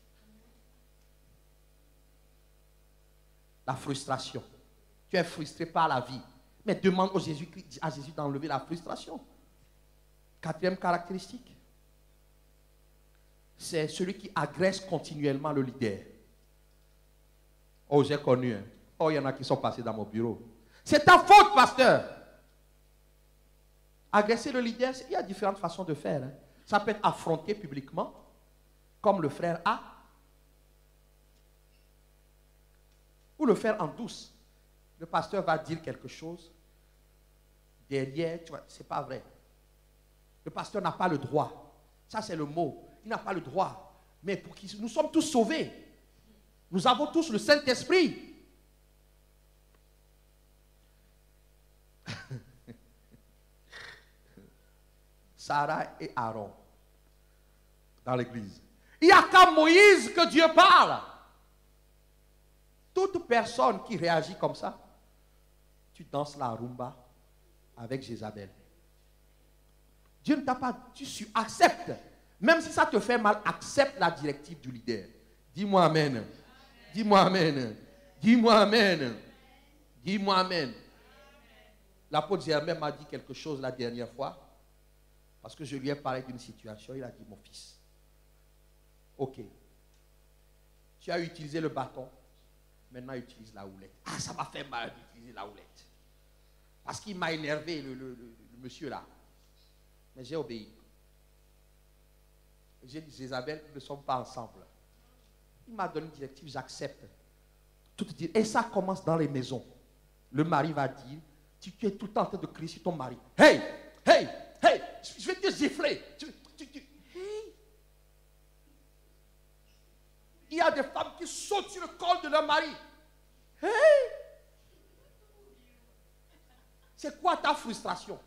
La frustration. Tu es frustré par la vie. Mais demande à Jésus d'enlever la frustration. Quatrième caractéristique. C'est celui qui agresse continuellement le leader. Oh, j'ai connu. Hein. Oh, il y en a qui sont passés dans mon bureau. C'est ta faute, pasteur. Agresser le leader, il y a différentes façons de faire. Hein. Ça peut être affronté publiquement, comme le frère A, ou le faire en douce. Le pasteur va dire quelque chose. Derrière, tu vois, c'est pas vrai. Le pasteur n'a pas le droit. Ça, c'est le mot. Il n'a pas le droit. Mais pour qui nous sommes tous sauvés. Nous avons tous le Saint-Esprit. Sarah et Aaron dans l'église. Il n'y a qu'à Moïse que Dieu parle. Toute personne qui réagit comme ça, tu danses la rumba avec Jézabel. Dieu ne t'a pas, tu acceptes. Même si ça te fait mal, accepte la directive du leader. Dis-moi amen. Dis-moi amen. Dis-moi amen. Dis-moi amen. L'apôtre Germain m'a dit quelque chose la dernière fois. Parce que je lui ai parlé d'une situation. Il a dit, mon fils, ok, tu as utilisé le bâton. Maintenant, utilise la houlette. Ah, ça m'a fait mal d'utiliser la houlette. Parce qu'il m'a énervé, le monsieur là. Mais j'ai obéi. J'ai dit, Jézabel, nous ne sommes pas ensemble. Il m'a donné une directive, j'accepte. Tout dire. Et ça commence dans les maisons. Le mari va dire, tu es tout le temps en train de crier sur ton mari. Hey, hey, hey, je vais te gifler. Hey. Il y a des femmes qui sautent sur le col de leur mari. Hey. C'est quoi ta frustration?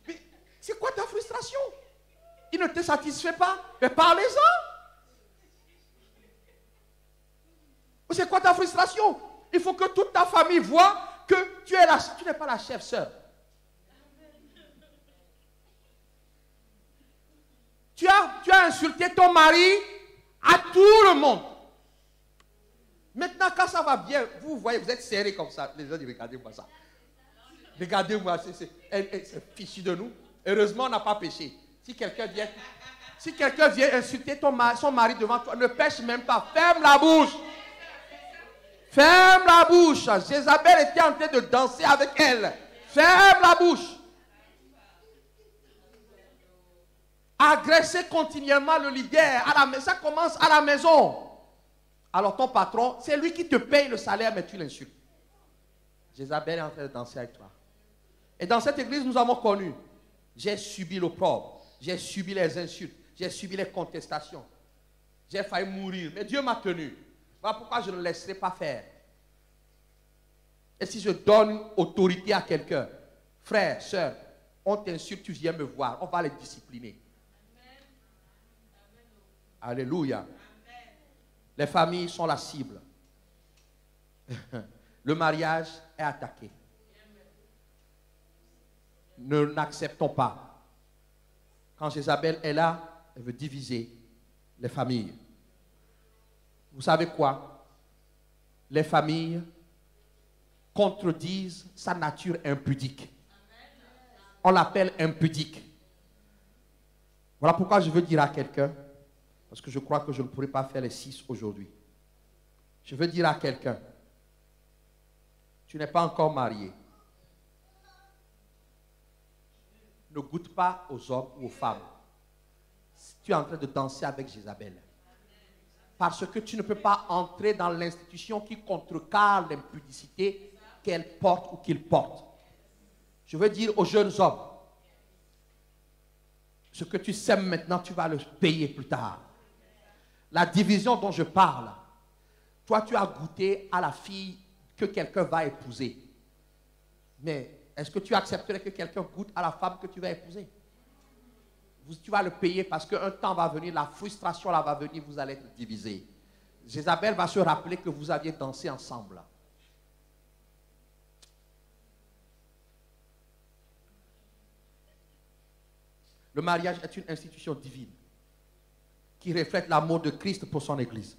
Mais c'est quoi ta frustration? Il ne te satisfait pas? Mais parlez-en. C'est quoi ta frustration? Il faut que toute ta famille voit que tu n'es pas la chef sœur. Tu as insulté ton mari à tout le monde. Maintenant, quand ça va bien, vous voyez, vous êtes serrés comme ça. Les gens disent, regardez-moi ça. Regardez-moi, c'est fichu de nous. Heureusement, on n'a pas péché. Si quelqu'un vient insulter son mari devant toi, ne pêche même pas. Ferme la bouche. Ferme la bouche. Jézabel était en train de danser avec elle. Ferme la bouche. Agresser continuellement le leader. Ça commence à la maison. Alors ton patron, c'est lui qui te paye le salaire, mais tu l'insultes. Jézabel est en train de danser avec toi. Et dans cette église, nous avons connu. J'ai subi l'opprobre. J'ai subi les insultes. J'ai subi les contestations. J'ai failli mourir. Mais Dieu m'a tenu. Voilà pourquoi je ne laisserai pas faire. Et si je donne autorité à quelqu'un, frère, soeur, on t'insulte, tu viens me voir. On va les discipliner. Amen. Alléluia. Amen. Les familles sont la cible. Le mariage est attaqué. Ne n'acceptons pas. Quand Jézabel est là, elle veut diviser les familles. Vous savez quoi? les familles contredisent sa nature impudique. On l'appelle impudique. Voilà pourquoi je veux dire à quelqu'un, parce que je crois que je ne pourrai pas faire les 6 aujourd'hui. Je veux dire à quelqu'un, tu n'es pas encore marié. Ne goûte pas aux hommes ou aux femmes. Tu es en train de danser avec Jézabel. Parce que tu ne peux pas entrer dans l'institution qui contrecarre l'impudicité qu'elle porte ou qu'il porte. Je veux dire aux jeunes hommes, ce que tu sèmes maintenant, tu vas le payer plus tard. La division dont je parle, toi tu as goûté à la fille que quelqu'un va épouser. Mais est-ce que tu accepterais que quelqu'un goûte à la femme que tu vas épouser? Tu vas le payer parce qu'un temps va venir, la frustration là va venir, vous allez être divisés. Jézabel va se rappeler que vous aviez dansé ensemble. Le mariage est une institution divine qui reflète l'amour de Christ pour son Église.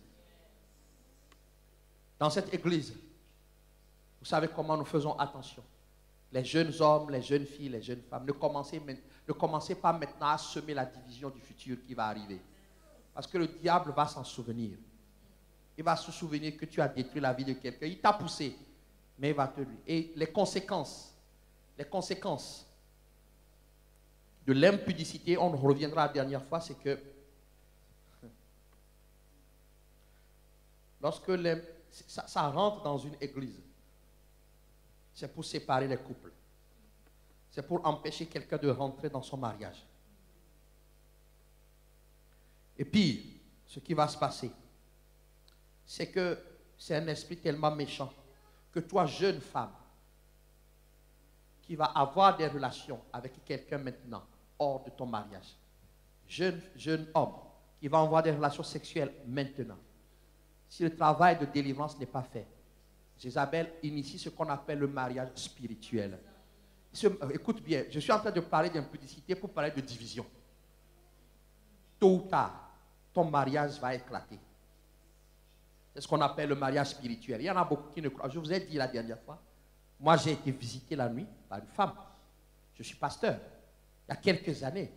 Dans cette Église, vous savez comment nous faisons attention. Les jeunes hommes, les jeunes filles, les jeunes femmes, ne commencez pas maintenant à semer la division du futur qui va arriver. Parce que le diable va s'en souvenir. Il va se souvenir que tu as détruit la vie de quelqu'un. Il t'a poussé, mais il va te lui. Et les conséquences de l'impudicité, on reviendra la dernière fois, c'est que lorsque ça rentre dans une église, c'est pour séparer les couples. C'est pour empêcher quelqu'un de rentrer dans son mariage. Et puis, ce qui va se passer, c'est que c'est un esprit tellement méchant que toi, jeune femme, qui va avoir des relations avec quelqu'un maintenant, hors de ton mariage, jeune homme, qui va avoir des relations sexuelles maintenant, si le travail de délivrance n'est pas fait, Jézabel initie ce qu'on appelle le mariage spirituel. Écoute bien, je suis en train de parler d'impudicité pour parler de division. Tôt ou tard, ton mariage va éclater. C'est ce qu'on appelle le mariage spirituel. Il y en a beaucoup qui ne croient. Je vous ai dit la dernière fois, moi j'ai été visité la nuit par une femme. Je suis pasteur. Il y a quelques années.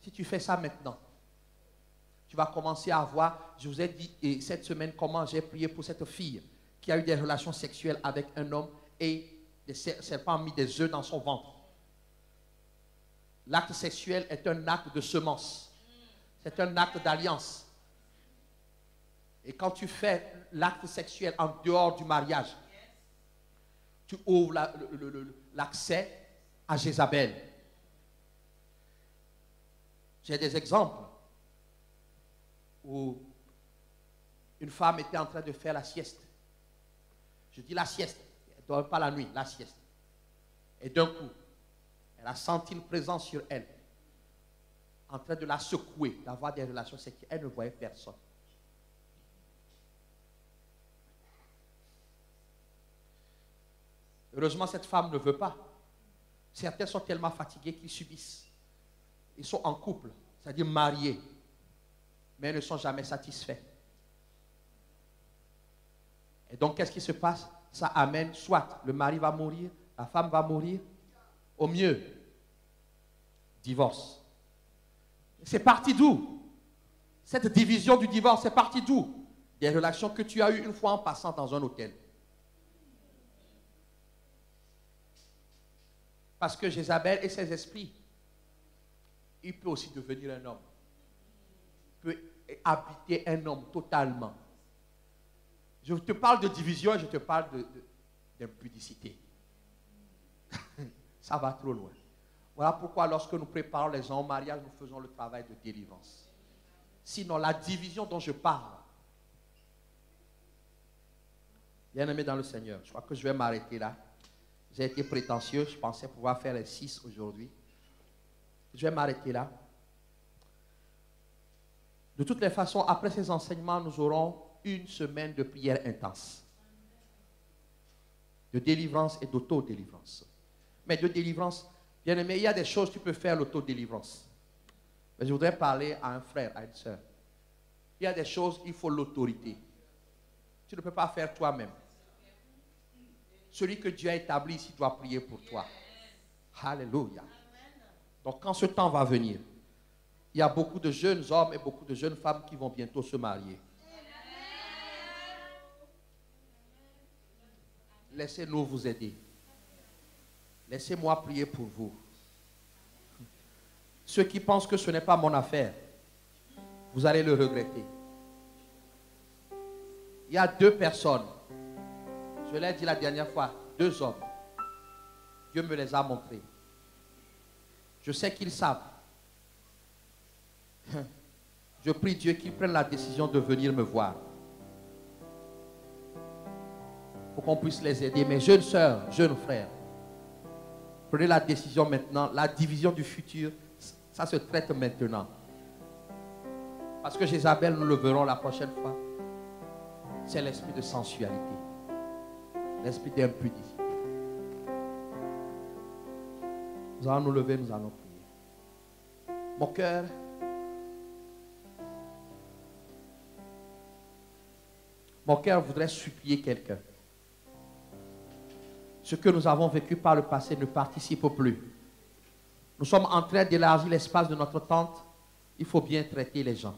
Si tu fais ça maintenant, tu vas commencer à voir, je vous ai dit cette semaine comment j'ai prié pour cette fille qui a eu des relations sexuelles avec un homme et des serpents ont mis des œufs dans son ventre. L'acte sexuel est un acte de semence. C'est un acte d'alliance. Et quand tu fais l'acte sexuel en dehors du mariage, tu ouvres l'accès à Jézabel. J'ai des exemples où une femme était en train de faire la sieste. Je dis la sieste, elle ne dort pas la nuit, la sieste. Et d'un coup, elle a senti une présence sur elle, en train de la secouer, d'avoir des relations sexuelles. Elle ne voyait personne. Heureusement, cette femme ne veut pas. Certains sont tellement fatigués qu'ils subissent. Ils sont en couple, c'est-à-dire mariés, mais ils ne sont jamais satisfaits. Et donc, qu'est-ce qui se passe? Ça amène, soit le mari va mourir, la femme va mourir, au mieux, divorce. C'est parti d'où? Cette division du divorce, c'est parti d'où? Des relations que tu as eues une fois en passant dans un hôtel. Parce que Jézabel et ses esprits, il peut aussi devenir un homme. Il peut habiter un homme totalement. Je te parle de division et je te parle d'impudicité. Ça va trop loin. Voilà pourquoi lorsque nous préparons les gens au mariage, nous faisons le travail de délivrance. Sinon, la division dont je parle, bien-aimé dans le Seigneur, je crois que je vais m'arrêter là. J'ai été prétentieux, je pensais pouvoir faire les 6 aujourd'hui. Je vais m'arrêter là. De toutes les façons, après ces enseignements, nous aurons une semaine de prière intense. De délivrance et d'auto-délivrance. Mais de délivrance, bien aimé, il y a des choses, tu peux faire l'auto-délivrance. Mais je voudrais parler à un frère, à une soeur. Il y a des choses, il faut l'autorité. Tu ne peux pas faire toi-même. Celui que Dieu a établi ici doit prier pour toi. Alléluia. Donc quand ce temps va venir, il y a beaucoup de jeunes hommes et beaucoup de jeunes femmes qui vont bientôt se marier. Laissez-nous vous aider. Laissez-moi prier pour vous. Ceux qui pensent que ce n'est pas mon affaire, vous allez le regretter. Il y a 2 personnes. Je l'ai dit la dernière fois, 2 hommes. Dieu me les a montrés. Je sais qu'ils savent. Je prie Dieu qu'il prenne la décision de venir me voir. Pour qu'on puisse les aider. Mes jeunes sœurs, jeunes frères, prenez la décision maintenant. La division du futur, ça se traite maintenant. Parce que Jézabel, nous le verrons la prochaine fois, c'est l'esprit de sensualité. L'esprit d'impudicité. Nous allons nous lever, nous allons prier. Mon cœur voudrait supplier quelqu'un. Ce que nous avons vécu par le passé ne participe plus. Nous sommes en train d'élargir l'espace de notre tente. Il faut bien traiter les gens.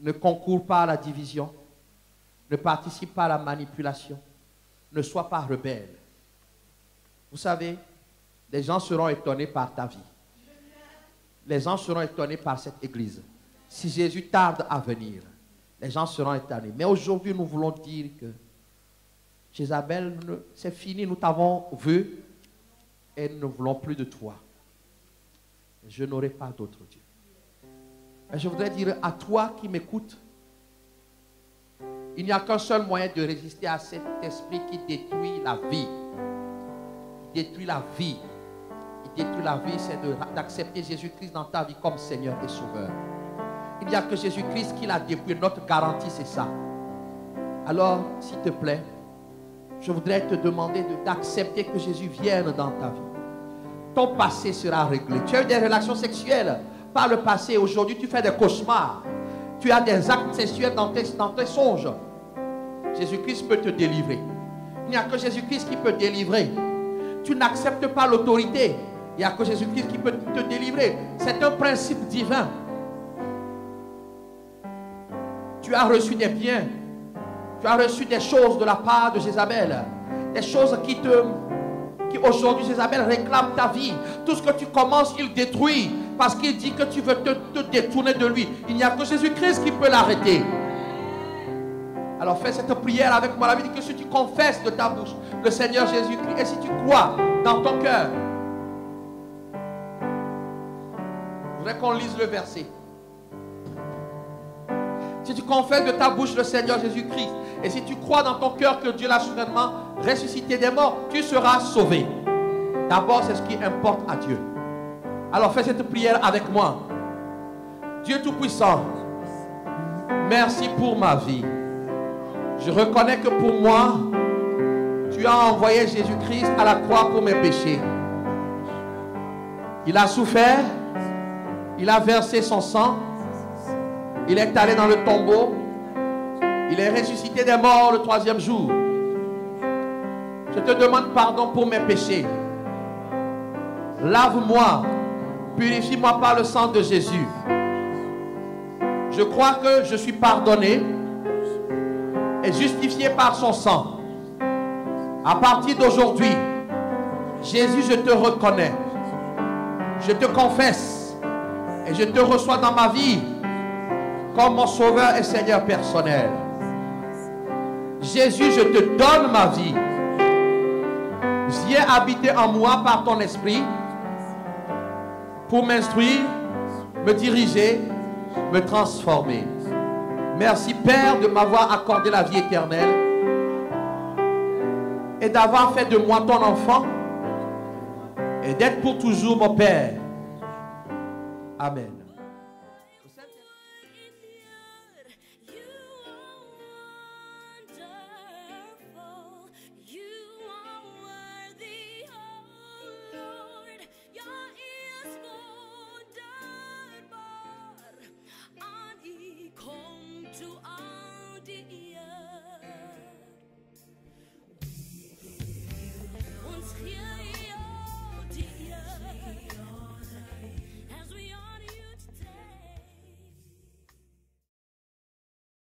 Ne concours pas à la division. Ne participe pas à la manipulation. Ne sois pas rebelle. Vous savez, les gens seront étonnés par ta vie. Les gens seront étonnés par cette église. Si Jésus tarde à venir, les gens seront étonnés. Mais aujourd'hui, nous voulons dire que Jézabel, c'est fini, nous t'avons vu et nous ne voulons plus de toi. Je n'aurai pas d'autre Dieu. Et je voudrais dire à toi qui m'écoutes, il n'y a qu'un seul moyen de résister à cet esprit qui détruit la vie. Il détruit la vie. Il détruit la vie, c'est d'accepter Jésus-Christ dans ta vie comme Seigneur et Sauveur. Il n'y a que Jésus-Christ qui l'a dépouillé. Notre garantie, c'est ça. Alors, s'il te plaît, je voudrais te demander d'accepter que Jésus vienne dans ta vie. Ton passé sera réglé. Tu as eu des relations sexuelles par le passé. Aujourd'hui, tu fais des cauchemars. Tu as des actes sexuels dans tes songes. Jésus-Christ peut te délivrer. Il n'y a que Jésus-Christ qui peut délivrer. Tu n'acceptes pas l'autorité. Il n'y a que Jésus-Christ qui peut te délivrer. C'est un principe divin. Tu as reçu des biens. Tu as reçu des choses de la part de Jézabel. Des choses qui aujourd'hui, Jézabel réclame ta vie. Tout ce que tu commences, il détruit. Parce qu'il dit que tu veux te détourner de lui. Il n'y a que Jésus-Christ qui peut l'arrêter. Alors fais cette prière avec moi. La Bible dit que si tu confesses de ta bouche le Seigneur Jésus-Christ, et si tu crois dans ton cœur, je voudrais qu'on lise le verset. Si tu confesses de ta bouche le Seigneur Jésus-Christ, et si tu crois dans ton cœur que Dieu l'a souverainement ressuscité des morts, tu seras sauvé. D'abord, c'est ce qui importe à Dieu. Alors fais cette prière avec moi. Dieu Tout-Puissant, merci pour ma vie. Je reconnais que pour moi, tu as envoyé Jésus-Christ à la croix pour mes péchés. Il a souffert, il a versé son sang, il est allé dans le tombeau, il est ressuscité des morts le 3e jour. Je te demande pardon pour mes péchés. Lave-moi, purifie-moi par le sang de Jésus. Je crois que je suis pardonné et justifié par son sang. À partir d'aujourd'hui, Jésus, je te reconnais. Je te confesse et je te reçois dans ma vie comme mon sauveur et Seigneur personnel. Jésus, je te donne ma vie. Viens habiter en moi par ton esprit pour m'instruire, me diriger, me transformer. Merci Père de m'avoir accordé la vie éternelle et d'avoir fait de moi ton enfant et d'être pour toujours mon Père. Amen.